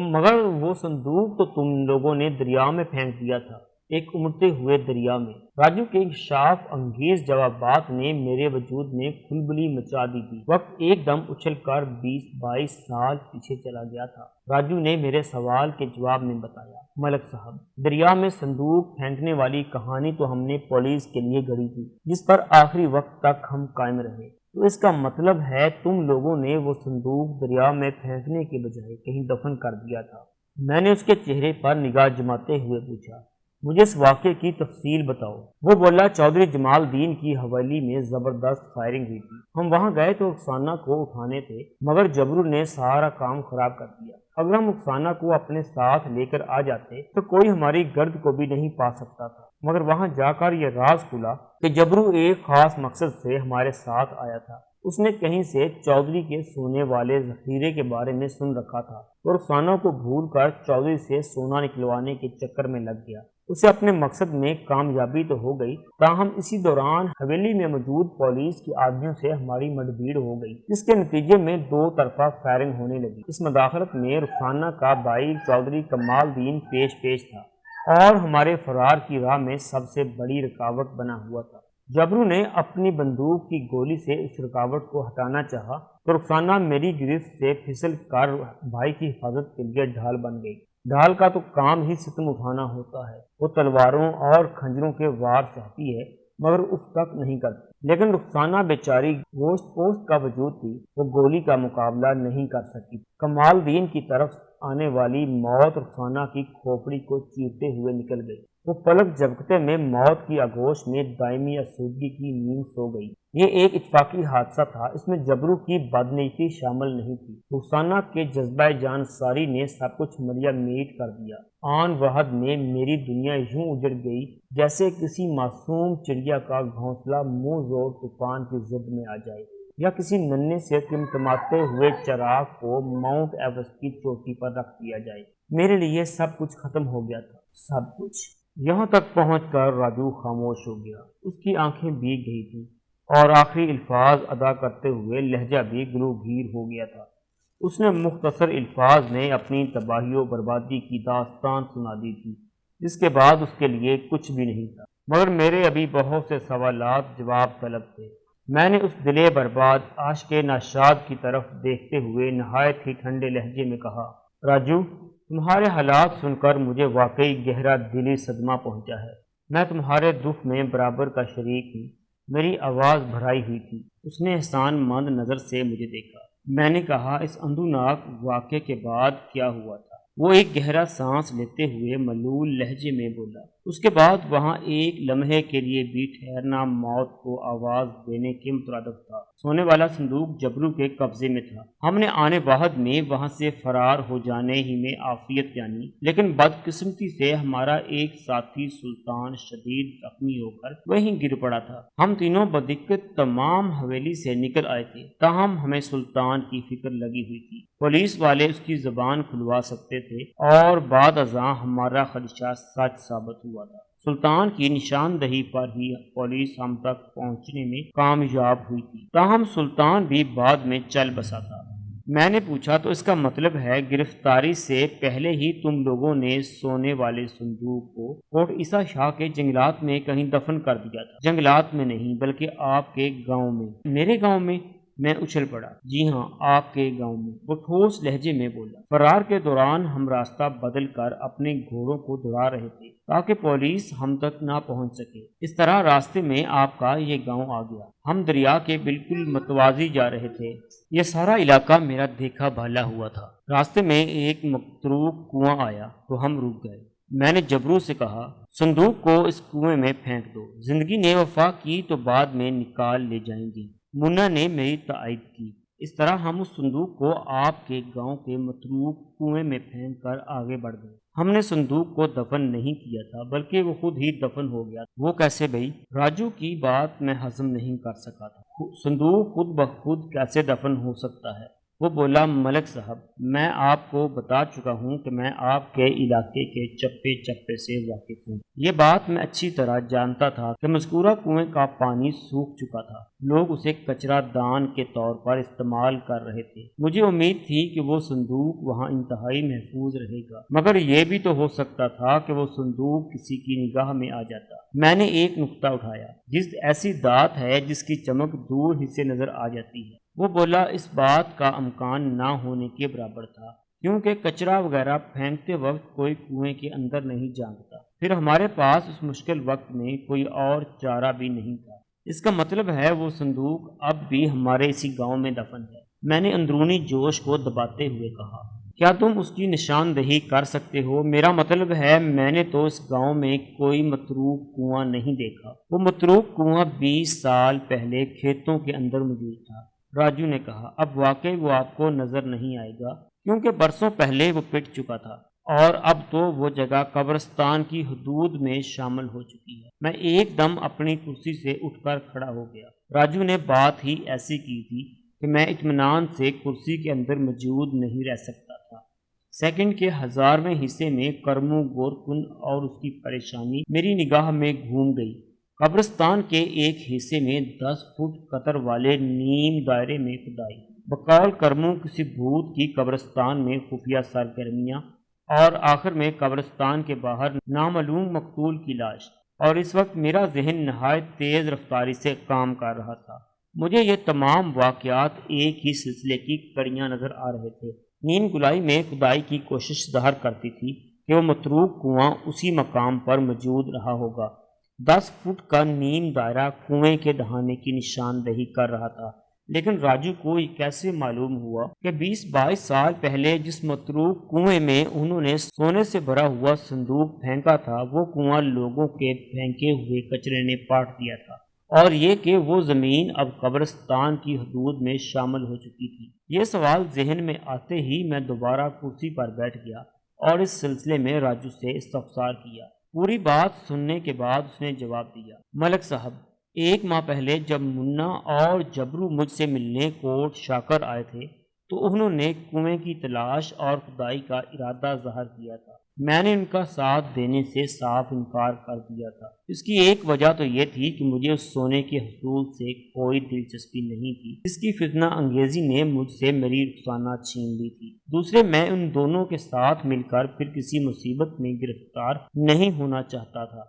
مگر وہ صندوق تو تم لوگوں نے دریا میں پھینک دیا تھا، ایک امڑتے ہوئے دریا میں۔ راجو کے انکشاف انگیز جوابات نے میرے وجود میں کھلبلی مچا دی تھی۔ وقت ایک دم اچھل کر 20-22 سال پیچھے چلا گیا تھا۔ راجو نے میرے سوال کے جواب میں بتایا، ملک صاحب، دریا میں صندوق پھینکنے والی کہانی تو ہم نے پولیس کے لیے گڑھی تھی، جس پر آخری وقت تک ہم قائم رہے۔ تو اس کا مطلب ہے تم لوگوں نے وہ صندوق دریا میں پھینکنے کے بجائے کہیں دفن کر دیا تھا۔ میں نے اس کے چہرے پر نگاہ جماتے ہوئے پوچھا، مجھے اس واقعے کی تفصیل بتاؤ۔ وہ بولا، چودھری جمال الدین کی حویلی میں زبردست فائرنگ ہوئی تھی۔ ہم وہاں گئے تو رخسانہ کو اٹھانے تھے، مگر جبرو نے سارا کام خراب کر دیا۔ اگر ہم رخسانہ کو اپنے ساتھ لے کر آ جاتے تو کوئی ہماری گرد کو بھی نہیں پا سکتا تھا، مگر وہاں جا کر یہ راز کھلا کہ جبرو ایک خاص مقصد سے ہمارے ساتھ آیا تھا۔ اس نے کہیں سے چودھری کے سونے والے ذخیرے کے بارے میں سن رکھا تھا، اور رخسانہ کو بھول کر چودھری سے سونا نکلوانے کے چکر میں لگ گیا۔ اسے اپنے مقصد میں کامیابی تو ہو گئی، تاہم اسی دوران حویلی میں موجود پولیس کے آدمیوں سے ہماری مڈبھیڑ ہو گئی، جس کے نتیجے میں 2 طرفہ فائرنگ ہونے لگی۔ اس مداخلت میں رخسانہ کا بھائی چودھری کمال الدین پیش تھا اور ہمارے فرار کی راہ میں سب سے بڑی رکاوٹ بنا ہوا تھا۔ جبرو نے اپنی بندوق کی گولی سے اس رکاوٹ کو ہٹانا چاہا تو رخسانہ میری گرفت سے پھسل کر بھائی کی حفاظت کے لیے ڈھال بن گئی۔ ڈھال کا تو کام ہی ستم اٹھانا ہوتا ہے، وہ تلواروں اور کھنجروں کے وار سہتی ہے مگر اف تک نہیں کرتی، لیکن رخسانہ بیچاری گوشت پوست کا وجود تھی، وہ گولی کا مقابلہ نہیں کر سکی۔ کمال الدین کی طرف آنے والی موت رخسانہ کی کھوپڑی کو چیرتے ہوئے نکل گئی۔ وہ پلک جھپکتے میں موت کی آغوش میں دائمی آسودگی کی نیند سو گئی۔ یہ ایک اتفاقی حادثہ تھا، اس میں جبرو کی بدنیتی شامل نہیں تھی۔ رخسانہ کے جذبہ جان ساری نے سب کچھ ملیا میٹ کر دیا۔ آن وحد میں میری دنیا یوں اجڑ گئی جیسے کسی معصوم چڑیا کا گھونسلہ منہ زور طوفان کی زد میں آ جائے، یا کسی ننھے سے ٹمٹماتے ہوئے چراغ کو ماؤنٹ ایورسٹ کی چوٹی پر رکھ دیا جائے۔ میرے لیے سب کچھ ختم ہو گیا تھا، سب کچھ۔ یہاں تک پہنچ کر راجو خاموش ہو گیا۔ اس کی آنکھیں بھیگ گئی تھیں اور آخری الفاظ ادا کرتے ہوئے لہجہ بھی گلوگیر ہو گیا تھا۔ اس نے مختصر الفاظ میں اپنی تباہی و بربادی کی داستان سنا دی تھی، جس کے بعد اس کے لیے کچھ بھی نہیں تھا، مگر میرے ابھی بہت سے سوالات جواب طلب تھے۔ میں نے اس دل برباد عاشق ناشاد کی طرف دیکھتے ہوئے نہایت ہی ٹھنڈے لہجے میں کہا، راجو، تمہارے حالات سن کر مجھے واقعی گہرا دلی صدمہ پہنچا ہے۔ میں تمہارے دکھ میں برابر کا شریک ہوں۔ میری آواز بھرائی ہوئی تھی۔ اس نے احسان مند نظر سے مجھے دیکھا۔ میں نے کہا، اس اندھوناک واقعے کے بعد کیا ہوا تھا؟ وہ ایک گہرا سانس لیتے ہوئے ملول لہجے میں بولا، اس کے بعد وہاں ایک لمحے کے لیے بھی ٹھہرنا موت کو آواز دینے کے مترادف تھا۔ سونے والا صندوق جبرو کے قبضے میں تھا۔ ہم نے آنے واحد میں وہاں سے فرار ہو جانے ہی میں عافیت جانی، لیکن بدقسمتی سے ہمارا ایک ساتھی سلطان شدید زخمی ہو کر وہیں گر پڑا تھا۔ ہم تینوں بدقت تمام حویلی سے نکل آئے تھے، تاہم ہمیں سلطان کی فکر لگی ہوئی تھی۔ پولیس والے اس کی زبان کھلوا سکتے تھے اور بعد ازاں ہمارا خدشہ سچ ثابت ہوا تھا۔ سلطان کی نشاندہی پر ہی پولیس ہم تک پہنچنے میں کامیاب ہوئی تھی، تاہم سلطان بھی بعد میں چل بسا تھا۔ میں نے پوچھا، تو اس کا مطلب ہے گرفتاری سے پہلے ہی تم لوگوں نے سونے والے صندوق کو کوٹ عیسیٰ شاہ کے جنگلات میں کہیں دفن کر دیا تھا؟ جنگلات میں نہیں، بلکہ آپ کے گاؤں میں۔ میرے گاؤں میں؟ میں اچھل پڑا۔ جی ہاں، آپ کے گاؤں میں، وہ ٹھوس لہجے میں بولا۔ فرار کے دوران ہم راستہ بدل کر اپنے گھوڑوں کو دوڑا رہے تھے تاکہ پولیس ہم تک نہ پہنچ سکے۔ اس طرح راستے میں آپ کا یہ گاؤں آ گیا۔ ہم دریا کے بالکل متوازی جا رہے تھے۔ یہ سارا علاقہ میرا دیکھا بھالا ہوا تھا۔ راستے میں ایک متروک کنواں آیا تو ہم رک گئے۔ میں نے جبرو سے کہا، صندوق کو اس کنویں میں پھینک دو، زندگی نے وفا کی تو بعد میں نکال لے جائیں گے۔ منا نے میری تائید کی۔ اس طرح ہم اس صندوق کو آپ کے گاؤں کے متروک کنویں میں پھینک کر آگے بڑھ گئے۔ ہم نے صندوق کو دفن نہیں کیا تھا بلکہ وہ خود ہی دفن ہو گیا۔ وہ کیسے بھئی؟ راجو کی بات میں ہضم نہیں کر سکا تھا۔ صندوق خود بخود کیسے دفن ہو سکتا ہے؟ وہ بولا، ملک صاحب، میں آپ کو بتا چکا ہوں کہ میں آپ کے علاقے کے چپے چپے سے واقف ہوں۔ یہ بات میں اچھی طرح جانتا تھا کہ مذکورہ کنویں کا پانی سوکھ چکا تھا، لوگ اسے کچرا دان کے طور پر استعمال کر رہے تھے۔ مجھے امید تھی کہ وہ صندوق وہاں انتہائی محفوظ رہے گا، مگر یہ بھی تو ہو سکتا تھا کہ وہ صندوق کسی کی نگاہ میں آ جاتا۔ میں نے ایک نقطہ اٹھایا، جس ایسی دھات ہے جس کی چمک دور ہی سے نظر آ جاتی ہے۔ وہ بولا، اس بات کا امکان نہ ہونے کے برابر تھا، کیونکہ کچرا وغیرہ پھینکتے وقت کوئی کنویں کے اندر نہیں جھانکتا۔ پھر ہمارے پاس اس مشکل وقت میں کوئی اور چارہ بھی نہیں تھا۔ اس کا مطلب ہے وہ صندوق اب بھی ہمارے اسی گاؤں میں دفن ہے۔ میں نے اندرونی جوش کو دباتے ہوئے کہا، کیا تم اس کی نشاندہی کر سکتے ہو؟ میرا مطلب ہے میں نے تو اس گاؤں میں کوئی متروک کنواں نہیں دیکھا۔ وہ متروک کنواں 20 سال پہلے کھیتوں کے اندر موجود تھا، راجو نے کہا۔ اب واقعی وہ آپ کو نظر نہیں آئے گا، کیونکہ برسوں پہلے وہ پٹ چکا تھا اور اب تو وہ جگہ قبرستان کی حدود میں شامل ہو چکی ہے۔ میں ایک دم اپنی کرسی سے اٹھ کر کھڑا ہو گیا۔ راجو نے بات ہی ایسی کی تھی کہ میں اطمینان سے کرسی کے اندر موجود نہیں رہ سکتا تھا۔ سیکنڈ کے 1000ویں حصے میں کرمو گورکن اور اس کی پریشانی میری نگاہ میں گھوم گئی۔ قبرستان کے ایک حصے میں 10 فٹ قطر والے نیم دائرے میں کھدائی، بقول کرمو کسی بھوت کی قبرستان میں خفیہ سرگرمیاں، اور آخر میں قبرستان کے باہر نامعلوم مقتول کی لاش۔ اور اس وقت میرا ذہن نہایت تیز رفتاری سے کام کر رہا تھا۔ مجھے یہ تمام واقعات ایک ہی سلسلے کی کڑیاں نظر آ رہے تھے۔ نیم گلائی میں کھدائی کی کوشش ظاہر کرتی تھی کہ وہ متروک کنواں اسی مقام پر موجود رہا ہوگا۔ 10 فٹ کا نیم دائرہ کنویں کے دہانے کی نشاندہی کر رہا تھا، لیکن راجو کو یہ کیسے معلوم ہوا کہ 20-22 سال پہلے جس متروک کنویں میں انہوں نے سونے سے بھرا ہوا صندوق پھینکا تھا، وہ کنواں لوگوں کے پھینکے ہوئے کچرے نے پاٹ دیا تھا، اور یہ کہ وہ زمین اب قبرستان کی حدود میں شامل ہو چکی تھی؟ یہ سوال ذہن میں آتے ہی میں دوبارہ کرسی پر بیٹھ گیا اور اس سلسلے میں راجو سے استفسار کیا۔ پوری بات سننے کے بعد اس نے جواب دیا، ملک صاحب، 1 ماہ پہلے جب منا اور جبرو مجھ سے ملنے کوٹ شاکر آئے تھے تو انہوں نے کنویں کی تلاش اور کھدائی کا ارادہ ظاہر کیا تھا۔ میں نے ان کا ساتھ دینے سے صاف انکار کر دیا تھا۔ اس کی ایک وجہ تو یہ تھی کہ مجھے اس سونے کے حصول سے کوئی دلچسپی نہیں تھی، اس کی فتنہ انگیزی نے مجھ سے میری رخسانہ چھین لی تھی۔ دوسرے، میں ان دونوں کے ساتھ مل کر پھر کسی مصیبت میں گرفتار نہیں ہونا چاہتا تھا۔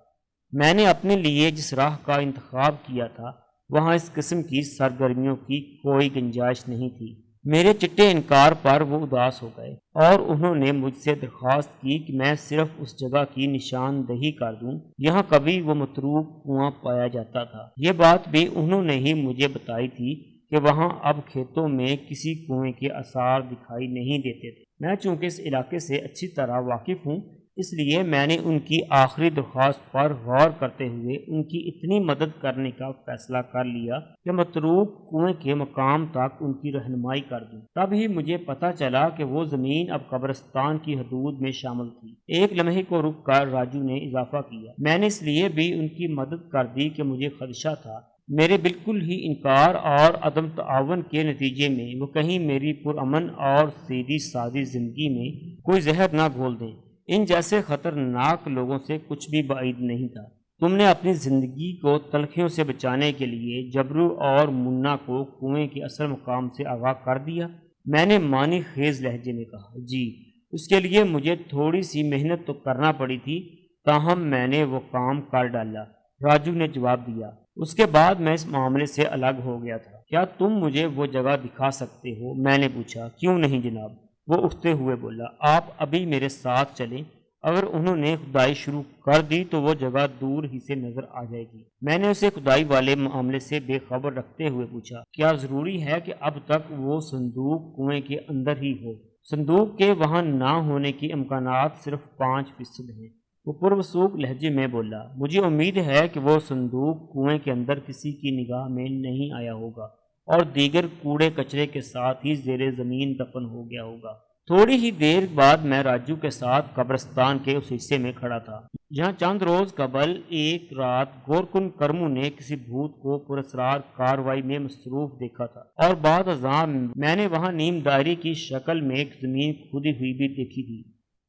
میں نے اپنے لیے جس راہ کا انتخاب کیا تھا وہاں اس قسم کی سرگرمیوں کی کوئی گنجائش نہیں تھی۔ میرے چٹے انکار پر وہ اداس ہو گئے اور انہوں نے مجھ سے درخواست کی کہ میں صرف اس جگہ کی نشاندہی کر دوں یہاں کبھی وہ متروک کنواں پایا جاتا تھا۔ یہ بات بھی انہوں نے ہی مجھے بتائی تھی کہ وہاں اب کھیتوں میں کسی کنویں کے آثار دکھائی نہیں دیتے تھے۔ میں چونکہ اس علاقے سے اچھی طرح واقف ہوں، اس لیے میں نے ان کی آخری درخواست پر غور کرتے ہوئے ان کی اتنی مدد کرنے کا فیصلہ کر لیا کہ متروک کنویں کے مقام تک ان کی رہنمائی کر دوں۔ تب ہی مجھے پتہ چلا کہ وہ زمین اب قبرستان کی حدود میں شامل تھی۔ ایک لمحے کو رک کر راجو نے اضافہ کیا، میں نے اس لیے بھی ان کی مدد کر دی کہ مجھے خدشہ تھا میرے بالکل ہی انکار اور عدم تعاون کے نتیجے میں وہ کہیں میری پرامن اور سیدھی سادی زندگی میں کوئی زہر نہ گھول دیں۔ ان جیسے خطرناک لوگوں سے کچھ بھی بعید نہیں تھا۔ تم نے اپنی زندگی کو تلخیوں سے بچانے کے لیے جبرو اور منا کو کنویں کے اصل مقام سے آگاہ کر دیا؟ میں نے معنی خیز لہجے میں کہا، جی، اس کے لیے مجھے تھوڑی سی محنت تو کرنا پڑی تھی، تاہم میں نے وہ کام کر ڈالا، راجو نے جواب دیا۔ اس کے بعد میں اس معاملے سے الگ ہو گیا تھا۔ کیا تم مجھے وہ جگہ دکھا سکتے ہو؟ میں نے پوچھا۔ کیوں نہیں جناب، وہ اٹھتے ہوئے بولا، آپ ابھی میرے ساتھ چلیں، اگر انہوں نے کھدائی شروع کر دی تو وہ جگہ دور ہی سے نظر آ جائے گی۔ میں نے اسے کھدائی والے معاملے سے بے خبر رکھتے ہوئے پوچھا، کیا ضروری ہے کہ اب تک وہ صندوق کنویں کے اندر ہی ہو؟ صندوق کے وہاں نہ ہونے کی امکانات صرف 5% ہیں، وہ پروسوک لہجے میں بولا۔ مجھے امید ہے کہ وہ صندوق کنویں کے اندر کسی کی نگاہ میں نہیں آیا ہوگا اور دیگر کوڑے کچرے کے ساتھ ہی زیر زمین دفن ہو گیا ہوگا۔ تھوڑی ہی دیر بعد میں راجو کے ساتھ قبرستان کے اس حصے میں کھڑا تھا جہاں چند روز قبل ایک رات گورکن کرمو نے کسی بھوت کو پراسرار کاروائی میں مصروف دیکھا تھا، اور بعد ازاں میں نے وہاں نیم دائری کی شکل میں ایک زمین کھودی ہوئی بھی دیکھی تھی۔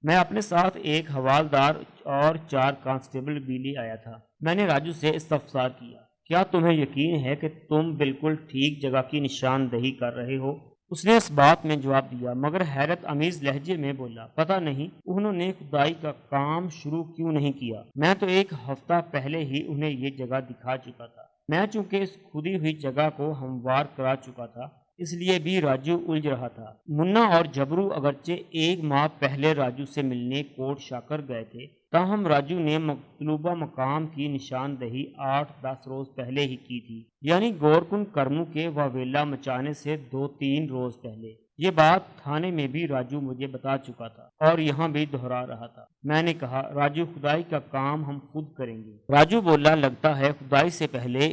میں اپنے ساتھ ایک حوالدار اور 4 کانسٹیبل بھی لے آیا تھا۔ میں نے راجو سے استفسار کیا، کیا تمہیں یقین ہے کہ تم بالکل ٹھیک جگہ کی نشاندہی کر رہے ہو؟ اس نے اس بات میں جواب دیا مگر حیرت امیز لہجے میں بولا، پتہ نہیں انہوں نے کھدائی کا کام شروع کیوں نہیں کیا، میں تو 1 ہفتہ پہلے ہی انہیں یہ جگہ دکھا چکا تھا۔ میں چونکہ اس کھدی ہوئی جگہ کو ہموار کرا چکا تھا اس لیے بھی راجو الجھ رہا تھا۔ منا اور جبرو اگرچہ 1 ماہ پہلے راجو سے ملنے کوٹ شاکر گئے تھے، تاہم راجو نے مطلوبہ مقام کی نشاندہی 8-10 روز پہلے ہی کی تھی، یعنی گورکن کرمو کے واویلا مچانے سے 2-3 روز پہلے۔ یہ بات تھانے میں بھی راجو مجھے بتا چکا تھا اور یہاں بھی دہرا رہا تھا۔ میں نے کہا، راجو کھدائی کا کام ہم خود کریں گے۔ راجو بولا، لگتا ہے کھدائی سے پہلے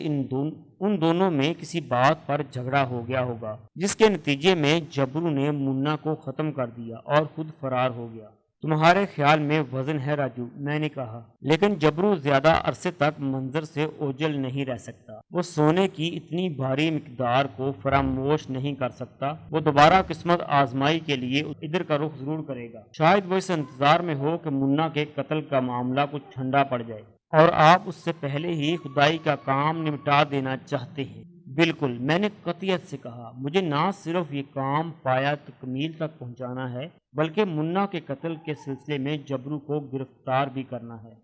ان دونوں میں کسی بات پر جھگڑا ہو گیا ہوگا، جس کے نتیجے میں جبرو نے منا کو ختم کر دیا اور خود فرار ہو گیا۔ تمہارے خیال میں وزن ہے راجو، میں نے کہا، لیکن جبرو زیادہ عرصے تک منظر سے اوجھل نہیں رہ سکتا۔ وہ سونے کی اتنی بھاری مقدار کو فراموش نہیں کر سکتا۔ وہ دوبارہ قسمت آزمائی کے لیے ادھر کا رخ ضرور کرے گا۔ شاید وہ اس انتظار میں ہو کہ منا کے قتل کا معاملہ کچھ ٹھنڈا پڑ جائے اور آپ اس سے پہلے ہی کھدائی کا کام نمٹا دینا چاہتے ہیں۔ بالکل، میں نے قطعیت سے کہا، مجھے نہ صرف یہ کام پایا تکمیل تک پہنچانا ہے بلکہ منا کے قتل کے سلسلے میں جبرو کو گرفتار بھی کرنا ہے،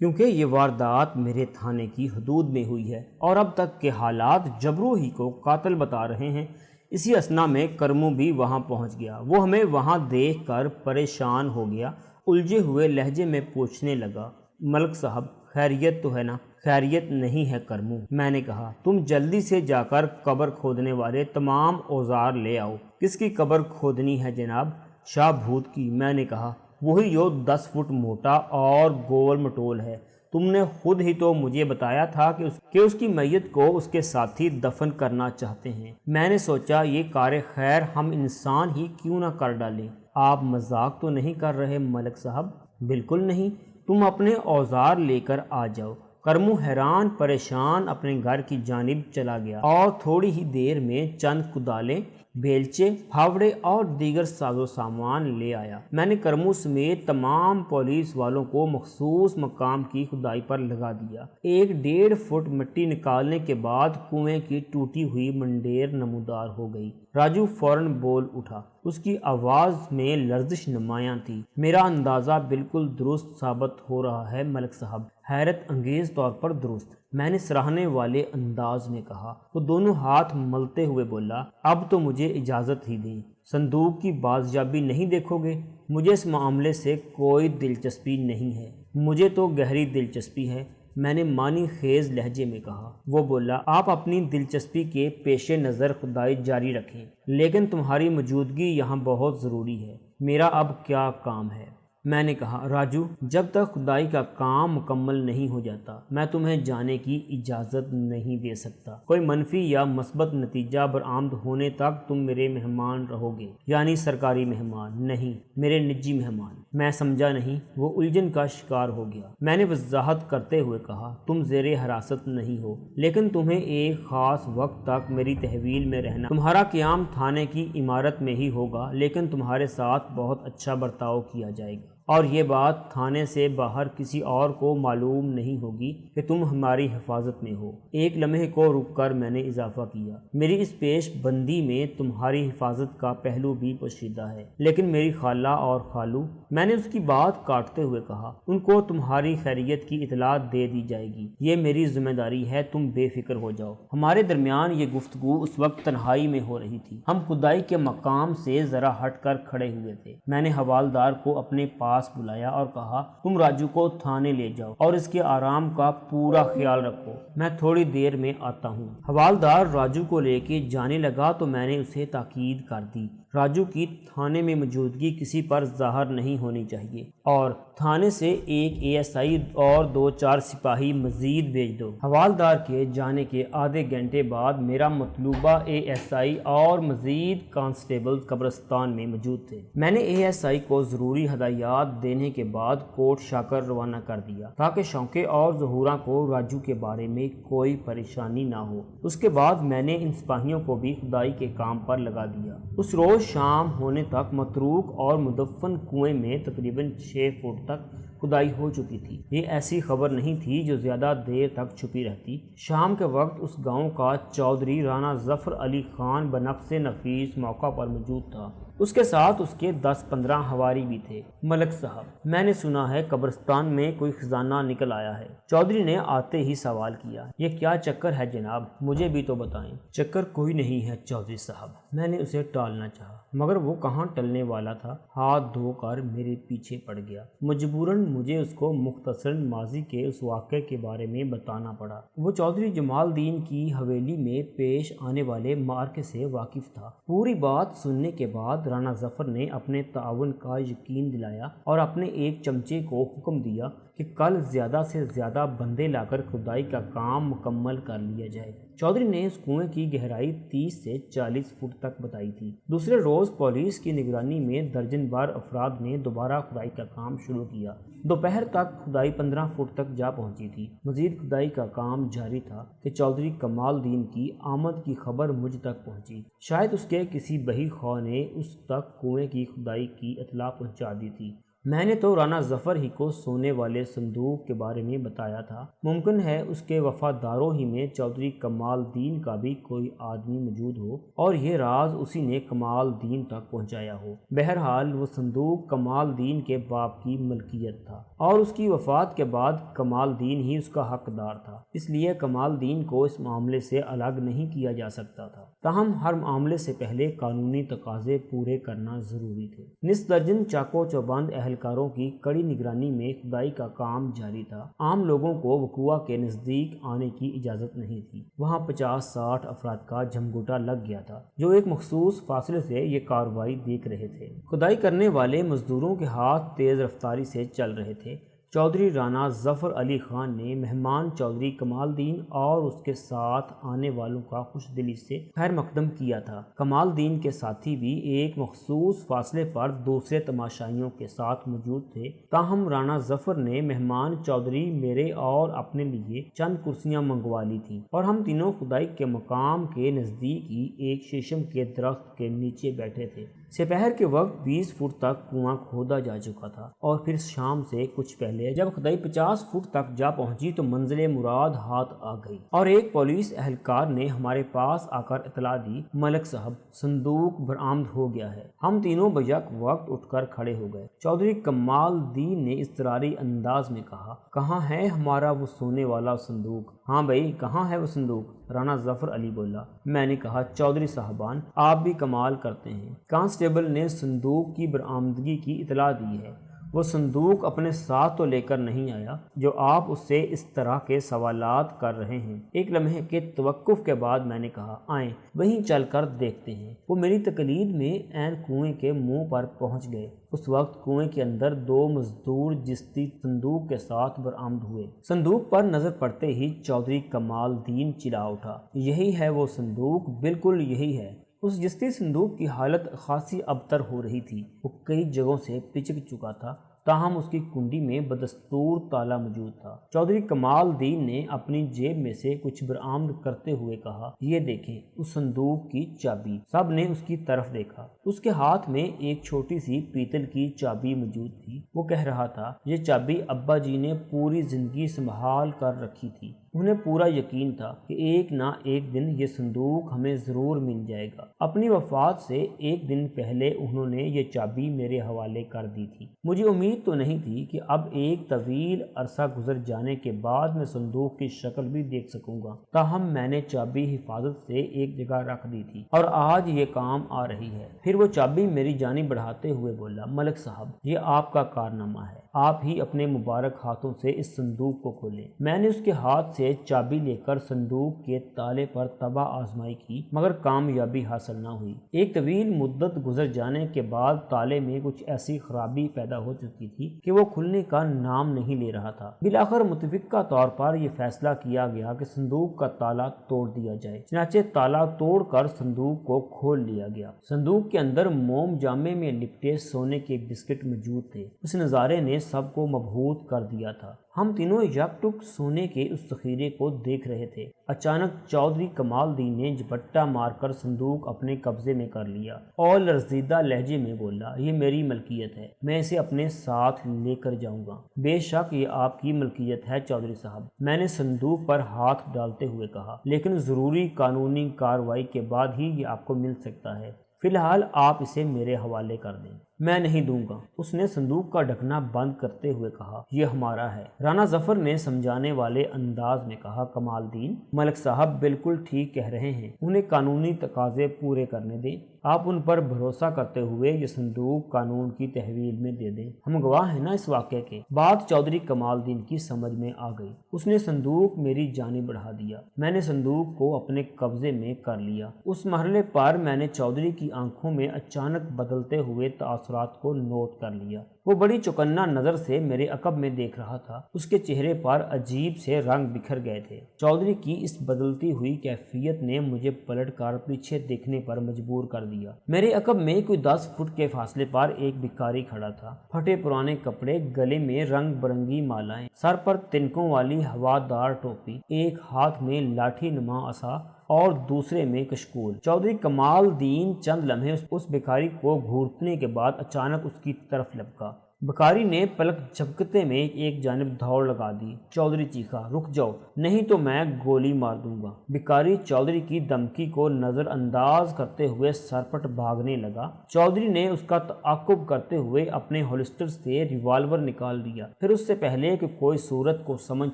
کیونکہ یہ واردات میرے تھانے کی حدود میں ہوئی ہے اور اب تک کے حالات جبرو ہی کو قاتل بتا رہے ہیں۔ اسی اثنا میں کرمو بھی وہاں پہنچ گیا۔ وہ ہمیں وہاں دیکھ کر پریشان ہو گیا، الجھے ہوئے لہجے میں پوچھنے لگا، ملک صاحب خیریت تو ہے نا؟ خیریت نہیں ہے کرمو، میں نے کہا، تم جلدی سے جا کر قبر کھودنے والے تمام اوزار لے آؤ۔ کس کی قبر کھودنی ہے جناب؟ شاہ بھوت کی، میں نے کہا، وہی جو 10 فٹ موٹا اور گول مٹول ہے۔ تم نے خود ہی تو مجھے بتایا تھا کہ اس کی میت کو اس کے ساتھی دفن کرنا چاہتے ہیں۔ میں نے سوچا یہ کار خیر ہم انسان ہی کیوں نہ کر ڈالیں۔ آپ مذاق تو نہیں کر رہے ملک صاحب؟ بالکل نہیں، تم اپنے اوزار لے کر آ جاؤ۔ کرمو حیران پریشان اپنے گھر کی جانب چلا گیا اور تھوڑی ہی دیر میں چند کدالیں، بیلچے، پھاوڑے اور دیگر ساز و سامان لے آیا۔ میں نے کرمو سمیت تمام پولیس والوں کو مخصوص مقام کی کھدائی پر لگا دیا۔ 1-1.5 فٹ مٹی نکالنے کے بعد کنویں کی ٹوٹی ہوئی منڈیر نمودار ہو گئی۔ راجو فوراً بول اٹھا، اس کی آواز میں لرزش نمایاں تھی۔ میرا اندازہ بالکل درست ثابت ہو رہا ہے ملک صاحب، حیرت انگیز طور پر درست، میں نے سراہنے والے انداز میں کہا۔ وہ دونوں ہاتھ ملتے ہوئے بولا، اب تو مجھے اجازت ہی دیں، صندوق کی بازیابی نہیں دیکھو گے؟ مجھے اس معاملے سے کوئی دلچسپی نہیں ہے۔ مجھے تو گہری دلچسپی ہے، میں نے معنی خیز لہجے میں کہا۔ وہ بولا، آپ اپنی دلچسپی کے پیش نظر کھدائی جاری رکھیں، لیکن تمہاری موجودگی یہاں بہت ضروری ہے۔ میرا اب کیا کام ہے؟ میں نے کہا، راجو، جب تک کھدائی کا کام مکمل نہیں ہو جاتا میں تمہیں جانے کی اجازت نہیں دے سکتا۔ کوئی منفی یا مثبت نتیجہ برآمد ہونے تک تم میرے مہمان رہو گے، یعنی سرکاری مہمان نہیں، میرے نجی مہمان۔ میں سمجھا نہیں، وہ الجھن کا شکار ہو گیا۔ میں نے وضاحت کرتے ہوئے کہا، تم زیر حراست نہیں ہو، لیکن تمہیں ایک خاص وقت تک میری تحویل میں رہنا، تمہارا قیام تھانے کی عمارت میں ہی ہوگا، لیکن تمہارے ساتھ بہت اچھا برتاؤ کیا جائے گا، اور یہ بات تھانے سے باہر کسی اور کو معلوم نہیں ہوگی کہ تم ہماری حفاظت میں ہو۔ 1 لمحے کو رک کر میں نے اضافہ کیا، میری اس پیش بندی میں تمہاری حفاظت کا پہلو بھی پوشیدہ ہے، لیکن میری خالہ اور خالو، میں نے اس کی بات کاٹتے ہوئے کہا، ان کو تمہاری خیریت کی اطلاع دے دی جائے گی، یہ میری ذمہ داری ہے، تم بے فکر ہو جاؤ۔ ہمارے درمیان یہ گفتگو اس وقت تنہائی میں ہو رہی تھی۔ ہم کھدائی کے مقام سے ذرا ہٹ کر کھڑے ہوئے تھے۔ میں نے حوالدار کو اپنے پاس بلایا اور کہا، تم راجو کو تھانے لے جاؤ اور اس کے آرام کا پورا خیال رکھو، میں تھوڑی دیر میں آتا ہوں۔ حوالدار راجو کو لے کے جانے لگا تو میں نے اسے تاکید کر دی، راجو کی تھانے میں موجودگی کسی پر ظاہر نہیں ہونی چاہیے اور تھانے سے ایک ASI اور 2-4 سپاہی مزید بھیج دو۔ حوالدار کے جانے کے آدھے گھنٹے بعد میرا مطلوبہ ASI اور مزید کانسٹیبل قبرستان میں موجود تھے۔ میں نے ASI کو ضروری ہدایات دینے کے بعد کوٹ شاکر روانہ کر دیا تاکہ شوقے اور ظہوراں کو راجو کے بارے میں کوئی پریشانی نہ ہو۔ اس کے بعد میں نے ان سپاہیوں کو بھی کھدائی کے کام پر لگا دیا۔ اس روز شام ہونے تک متروک اور مدفن کنویں میں تقریباً 6 فٹ تک کھدائی ہو چکی تھی۔ یہ ایسی خبر نہیں تھی جو زیادہ دیر تک چھپی رہتی۔ شام کے وقت اس گاؤں کا چودھری رانا ظفر علی خان بنفس نفیس موقع پر موجود تھا۔ اس کے ساتھ اس کے 10-15 ہواری بھی تھے۔ ملک صاحب، میں نے سنا ہے قبرستان میں کوئی خزانہ نکل آیا ہے۔ چودھری نے آتے ہی سوال کیا۔ یہ کیا چکر ہے جناب، مجھے بھی تو بتائیں۔ چکر کوئی نہیں ہے چودھری صاحب، میں نے اسے ٹالنا چاہا مگر وہ کہاں ٹلنے والا تھا، ہاتھ دھو کر میرے پیچھے پڑ گیا۔ مجبوراً مجھے اس کو مختصراً ماضی کے اس واقعے کے بارے میں بتانا پڑا۔ وہ چودھری جمال الدین کی حویلی میں پیش آنے والے معرکے سے واقف تھا۔ پوری بات سننے کے بعد رانا ظفر نے اپنے تعاون کا یقین دلایا اور اپنے ایک چمچے کو حکم دیا کہ کل زیادہ سے زیادہ بندے لا کر کھدائی کا کام مکمل کر لیا جائے۔ چودھری نے اس کنویں کی گہرائی 30 سے 40 فٹ تک بتائی تھی۔ دوسرے روز پولیس کی نگرانی میں درجن بار افراد نے دوبارہ کھدائی کا کام شروع کیا۔ دوپہر تک کھدائی 15 فٹ تک جا پہنچی تھی۔ مزید کھدائی کا کام جاری تھا کہ چودھری کمال الدین کی آمد کی خبر مجھ تک پہنچی۔ شاید اس کے کسی بہی خواہ نے اس تک کنویں کی کھدائی کی اطلاع پہنچا دی تھی۔ میں نے تو رانا ظفر ہی کو سونے والے صندوق کے بارے میں بتایا تھا۔ ممکن ہے اس کے وفاداروں ہی میں چودھری کمال الدین کا بھی کوئی آدمی موجود ہو اور یہ راز اسی نے کمال الدین تک پہنچایا ہو۔ بہرحال وہ صندوق کمال الدین کے باپ کی ملکیت تھا اور اس کی وفات کے بعد کمال الدین ہی اس کا حقدار تھا، اس لیے کمال الدین کو اس معاملے سے الگ نہیں کیا جا سکتا تھا۔ تاہم ہر معاملے سے پہلے قانونی تقاضے پورے کرنا ضروری تھے۔ نصف درجن چاکو چوبند اہلکاروں کی کڑی نگرانی میں کھدائی کا کام جاری تھا۔ عام لوگوں کو وقوع کے نزدیک آنے کی اجازت نہیں تھی۔ وہاں 50-60 افراد کا جھمگوٹا لگ گیا تھا جو ایک مخصوص فاصلے سے یہ کارروائی دیکھ رہے تھے۔ کھدائی کرنے والے مزدوروں کے ہاتھ تیز رفتاری سے چل رہے تھے۔ چودھری رانا ظفر علی خان نے مہمان چودھری کمال الدین اور اس کے ساتھ آنے والوں کا خوش دلی سے خیر مقدم کیا تھا۔ کمال الدین کے ساتھی بھی ایک مخصوص فاصلے پر دوسرے تماشائیوں کے ساتھ موجود تھے۔ تاہم رانا ظفر نے مہمان چودھری میرے اور اپنے لیے چند کرسیاں منگوا لی تھیں اور ہم تینوں کھدائی کے مقام کے نزدیک ہی ایک شیشم کے درخت کے نیچے بیٹھے تھے۔ سپہر کے وقت 20 فٹ تک کنواں کھودا جا چکا تھا اور پھر شام سے کچھ پہلے جب کھدائی 50 فٹ تک جا پہنچی تو منزل مراد ہاتھ آ گئی اور ایک پولیس اہلکار نے ہمارے پاس آ کر اطلاع دی، ملک صاحب صندوق برآمد ہو گیا ہے۔ ہم تینوں بیک وقت اٹھ کر کھڑے ہو گئے۔ چودھری کمال الدین نے اضطراری انداز میں کہا، کہاں ہے ہمارا وہ سونے والا صندوق؟ ہاں بھائی، کہاں ہے وہ صندوق؟ رانا ظفر علی بولا۔ میں نے کہا، چودھری صاحبان آپ بھی کمال کرتے ہیں، کانسٹیبل نے صندوق کی برآمدگی کی اطلاع دی ہے۔ وہ صندوق اپنے ساتھ تو لے کر نہیں آیا جو آپ اس سے اس طرح کے سوالات کر رہے ہیں۔ ایک لمحے کے توقف کے بعد میں نے کہا، آئیں وہیں چل کر دیکھتے ہیں۔ وہ میری تقلید میں عین کنویں کے منہ پر پہنچ گئے۔ اس وقت کنویں کے اندر 2 مزدور جستی صندوق کے ساتھ برآمد ہوئے۔ صندوق پر نظر پڑتے ہی چودھری کمال الدین چلا اٹھا، یہی ہے وہ صندوق، بالکل یہی ہے۔ اس جستی صندوق کی حالت خاصی ابتر ہو رہی تھی۔ وہ کئی جگہوں سے پچک چکا تھا، تاہم اس کی کنڈی میں بدستور تالا موجود تھا۔ چودھری کمال الدین نے اپنی جیب میں سے کچھ برآمد کرتے ہوئے کہا، یہ دیکھیں اس صندوق کی چابی۔ سب نے اس کی طرف دیکھا۔ اس کے ہاتھ میں ایک چھوٹی سی پیتل کی چابی موجود تھی۔ وہ کہہ رہا تھا، یہ چابی ابا جی نے پوری زندگی سنبھال کر رکھی تھی۔ انہیں پورا یقین تھا کہ ایک نہ ایک دن یہ صندوق ہمیں ضرور مل جائے گا۔ اپنی وفات سے ایک دن پہلے انہوں نے یہ چابی میرے حوالے کر دی تھی۔ مجھے امید تو نہیں تھی کہ اب ایک طویل عرصہ گزر جانے کے بعد میں صندوق کی شکل بھی دیکھ سکوں گا، تاہم میں نے چابی حفاظت سے ایک جگہ رکھ دی تھی اور آج یہ کام آ رہی ہے۔ پھر وہ چابی میری جانب بڑھاتے ہوئے بولا، ملک صاحب یہ آپ کا کارنامہ ہے، آپ ہی اپنے مبارک ہاتھوں سے اس صندوق کو کھولیں۔ میں نے اس کے ہاتھ سے سے چابی لے کر صندوق کے تالے پر تباہ آزمائی کی مگر کامیابی حاصل نہ ہوئی۔ ایک طویل مدت گزر جانے کے بعد تالے میں کچھ ایسی خرابی پیدا ہو چکی تھی کہ وہ کھلنے کا نام نہیں لے رہا تھا۔ بالآخر متفقہ طور پر یہ فیصلہ کیا گیا کہ صندوق کا تالا توڑ دیا جائے۔ چنانچہ تالا توڑ کر صندوق کو کھول لیا گیا۔ صندوق کے اندر موم جامے میں لپٹے سونے کے بسکٹ موجود تھے۔ اس نظارے نے سب کو مبہوت کر دیا تھا۔ ہم تینوں یکٹک سونے کے اس ذخیرے کو دیکھ رہے تھے۔ اچانک چودھری کمال دین نے جھپٹا مار کر صندوق اپنے قبضے میں کر لیا اور لرزیدہ لہجے میں بولا، یہ میری ملکیت ہے، میں اسے اپنے ساتھ لے کر جاؤں گا۔ بے شک یہ آپ کی ملکیت ہے چودھری صاحب، میں نے صندوق پر ہاتھ ڈالتے ہوئے کہا، لیکن ضروری قانونی کارروائی کے بعد ہی یہ آپ کو مل سکتا ہے۔ فی الحال آپ اسے میرے حوالے کر دیں۔ میں نہیں دوں گا، اس نے صندوق کا ڈھکنا بند کرتے ہوئے کہا، یہ ہمارا ہے۔ رانا ظفر نے سمجھانے والے انداز میں کہا، کمال دین، ملک صاحب بالکل ٹھیک کہہ رہے ہیں، انہیں قانونی تقاضے پورے کرنے دیں۔ آپ ان پر بھروسہ کرتے ہوئے یہ صندوق قانون کی تحویل میں دے دیں، ہم گواہ ہیں نا اس واقعے کے۔ بات چودھری کمال دین کی سمجھ میں آ گئی۔ اس نے صندوق میری جانب بڑھا دیا، میں نے صندوق کو اپنے قبضے میں کر لیا۔ اس مرحلے پر میں نے چودھری کی آنکھوں میں اچانک بدلتے ہوئے تاثرات کو نوٹ کر لیا۔ وہ بڑی چوکنا نظر سے میرے عقب میں دیکھ رہا تھا، اس کے چہرے پر عجیب سے رنگ بکھر گئے تھے۔ چودھری کی اس بدلتی ہوئی کیفیت نے مجھے پلٹ کر پیچھے دیکھنے پر مجبور کر دیا۔ میرے عقب میں کوئی 10 فٹ کے فاصلے پر ایک بھکاری کھڑا تھا، پھٹے پرانے کپڑے، گلے میں رنگ برنگی مالائیں، سر پر تنکوں والی ہوادار ٹوپی، ایک ہاتھ میں لاٹھی نما عصا اور دوسرے میں کشکول۔ چودھری کمال دین چند لمحے اس بھکاری کو گھورتنے کے بعد اچانک اس کی طرف لپکا۔ بھکاری نے پلک جھپکتے میں ایک جانب دوڑ لگا دی۔ چودھری چیخا، رک جاؤ نہیں تو میں گولی مار دوں گا۔ بھکاری چودھری کی دھمکی کو نظر انداز کرتے ہوئے سرپٹ بھاگنے لگا۔ چودھری نے اس کا تعاقب کرتے ہوئے اپنے ہولسٹر سے ریوالور نکال دیا۔ پھر اس سے پہلے کہ کوئی صورت کو سمجھ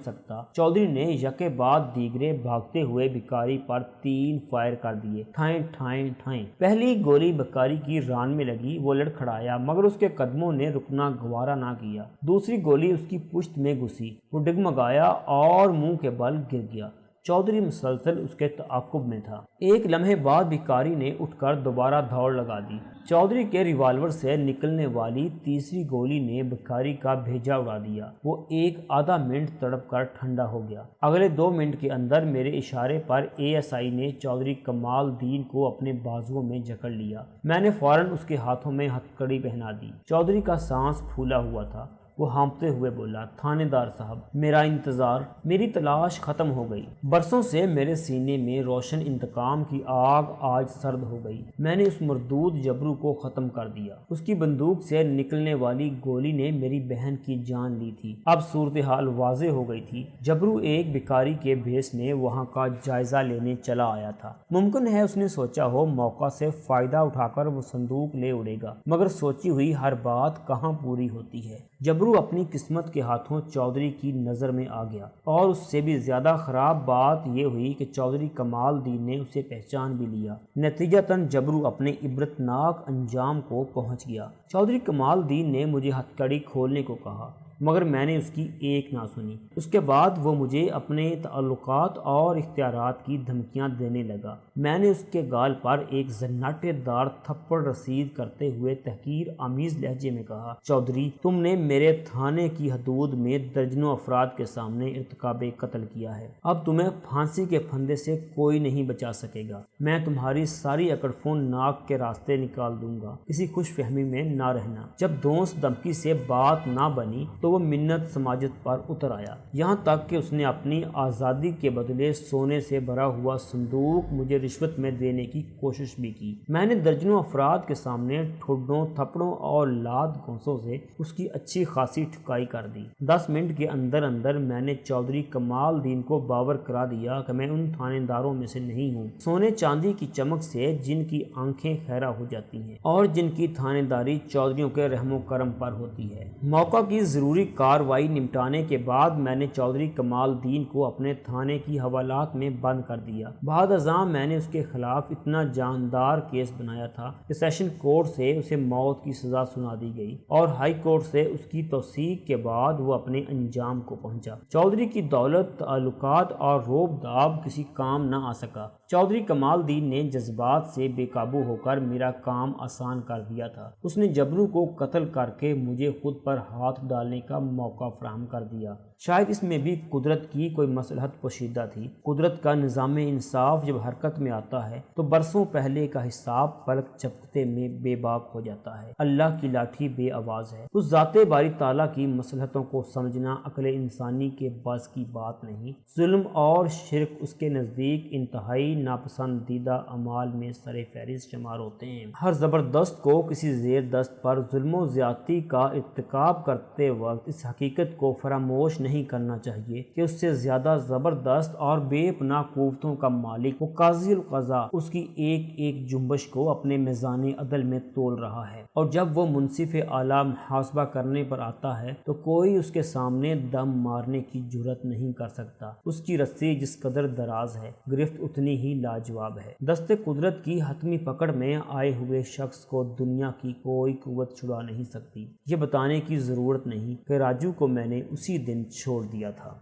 سکتا، چودھری نے یکے بعد دیگرے بھاگتے ہوئے بھکاری پر 3 فائر کر دیے، ٹھائیں ٹھائیں ٹھائیں۔ پہلی گولی بھکاری کی ران میں لگی، وہ لڑکھڑایا مگر اس کے قدموں نے رکنا گوارا نہ کیا۔ دوسری گولی اس کی پشت میں گھسی، وہ ڈگمگایا اور منہ کے بل گر گیا۔ چودھری مسلسل اس کے تعاقب میں تھا۔ ایک لمحے بعد بھکاری نے اٹھ کر دوبارہ دوڑ لگا دی۔ چودھری کے ریوالور سے نکلنے والی تیسری گولی نے بھکاری کا بھیجا اڑا دیا۔ وہ ایک آدھا منٹ تڑپ کر ٹھنڈا ہو گیا۔ اگلے 2 منٹ کے اندر میرے اشارے پر ASI نے چودھری کمال دین کو اپنے بازوؤں میں جکڑ لیا۔ میں نے فوراً اس کے ہاتھوں میں ہتھکڑی پہنا دی۔ چودھری کا سانس پھولا ہوا تھا، وہ ہانپتے ہوئے بولا، تھانے دار صاحب، میرا انتظار، میری تلاش ختم ہو گئی۔ برسوں سے میرے سینے میں روشن انتقام کی آگ آج سرد ہو گئی۔ میں نے اس مردود جبرو کو ختم کر دیا۔ اس کی بندوق سے نکلنے والی گولی نے میری بہن کی جان لی تھی۔ اب صورتحال واضح ہو گئی تھی۔ جبرو ایک بھکاری کے بھیس میں وہاں کا جائزہ لینے چلا آیا تھا۔ ممکن ہے اس نے سوچا ہو موقع سے فائدہ اٹھا کر وہ صندوق لے اڑے گا، مگر سوچی ہوئی ہر بات کہاں پوری ہوتی ہے۔ جبرو اپنی قسمت کے ہاتھوں چودھری کی نظر میں آ گیا، اور اس سے بھی زیادہ خراب بات یہ ہوئی کہ چودھری کمال دین نے اسے پہچان بھی لیا۔ نتیجتاً جبرو اپنے عبرتناک انجام کو پہنچ گیا۔ چودھری کمال دین نے مجھے ہتھکڑی کھولنے کو کہا، مگر میں نے اس کی ایک نہ سنی۔ اس کے بعد وہ مجھے اپنے تعلقات اور اختیارات کی دھمکیاں دینے لگا۔ میں نے اس کے گال پر ایک زناٹے دار تھپڑ رسید کرتے ہوئے تحقیر آمیز لہجے میں کہا، چودھری، تم نے میرے تھانے کی حدود میں درجنوں افراد کے سامنے ارتکاب قتل کیا ہے۔ اب تمہیں پھانسی کے پھندے سے کوئی نہیں بچا سکے گا۔ میں تمہاری ساری اکڑ فون ناک کے راستے نکال دوں گا۔ کسی خوش فہمی میں نہ رہنا۔ جب دوست دھمکی سے بات نہ بنی تو وہ منت سماجت پر اتر آیا، یہاں تک کہ اس نے اپنی آزادی کے بدلے سونے سے بھرا ہوا صندوق مجھے رشوت میں دینے کی کوشش بھی کی۔ میں نے درجنوں افراد کے سامنے ٹھڈوں، تھپڑوں اور لاد گھونسوں سے اس کی اچھی خاصی ٹھکائی کر دی۔ 10 منٹ کے اندر اندر میں نے چودھری کمال دین کو باور کرا دیا کہ میں ان تھانے داروں میں سے نہیں ہوں، سونے چاندی کی چمک سے جن کی آنکھیں خیرہ ہو جاتی ہیں اور جن کی تھانے داری چودھریوں کے رحم و کرم پر ہوتی ہے۔ موقع کی ضروری ضروری کارروائی نمٹانے کے بعد میں نے چودھری کمال الدین کو اپنے تھانے کی حوالات میں بند کر دیا۔ بعد ازاں میں نے اس کے خلاف اتنا جاندار کیس بنایا تھا کہ سیشن کورٹ سے اسے موت کی سزا سنا دی گئی اور ہائی کورٹ سے اس کی توثیق کے بعد وہ اپنے انجام کو پہنچا۔ چودھری کی دولت، تعلقات اور روب داب کسی کام نہ آ سکا۔ چودھری کمال الدین نے جذبات سے بے قابو ہو کر میرا کام آسان کر دیا تھا۔ اس نے جبرو کو قتل کر کے مجھے خود پر ہاتھ ڈالنے کا موقع فراہم کر دیا۔ شاید اس میں بھی قدرت کی کوئی مصلحت پوشیدہ تھی۔ قدرت کا نظام انصاف جب حرکت میں آتا ہے تو برسوں پہلے کا حساب پلک جھپکتے میں بے باک ہو جاتا ہے۔ اللہ کی لاٹھی بے آواز ہے۔ اس ذات باری تعالیٰ کی مصلحتوں کو سمجھنا عقل انسانی کے بس کی بات نہیں۔ ظلم اور شرک اس کے نزدیک انتہائی ناپسندیدہ اعمال میں سر فہرست شمار ہوتے ہیں۔ ہر زبردست کو کسی زیر دست پر ظلم و زیادتی کا ارتکاب کرتے وقت اس حقیقت کو فراموش نہیں کرنا چاہیے کہ اس سے زیادہ زبردست اور بے پناہ قوتوں کا مالک وہ قاضی القضاء اس کی ایک ایک جنبش کو اپنے میزان عدل میں تول رہا ہے، اور جب وہ منصف اعلیٰ محاسبہ کرنے پر آتا ہے تو کوئی اس کے سامنے دم مارنے کی جرت نہیں کر سکتا۔ اس کی رسی جس قدر دراز ہے، گرفت اتنی ہی لاجواب ہے۔ دست قدرت کی حتمی پکڑ میں آئے ہوئے شخص کو دنیا کی کوئی قوت چھڑا نہیں سکتی۔ یہ بتانے کی ضرورت نہیں کہ راجو کو میں نے اسی دن چھوڑ دیا تھا۔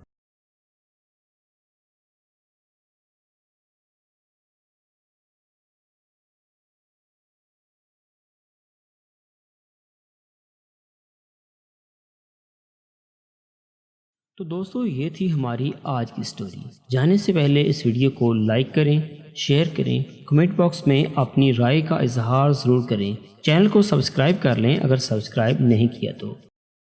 تو دوستو یہ تھی ہماری آج کی سٹوری۔ جانے سے پہلے اس ویڈیو کو لائک کریں، شیئر کریں، کمنٹ باکس میں اپنی رائے کا اظہار ضرور کریں۔ چینل کو سبسکرائب کر لیں اگر سبسکرائب نہیں کیا تو۔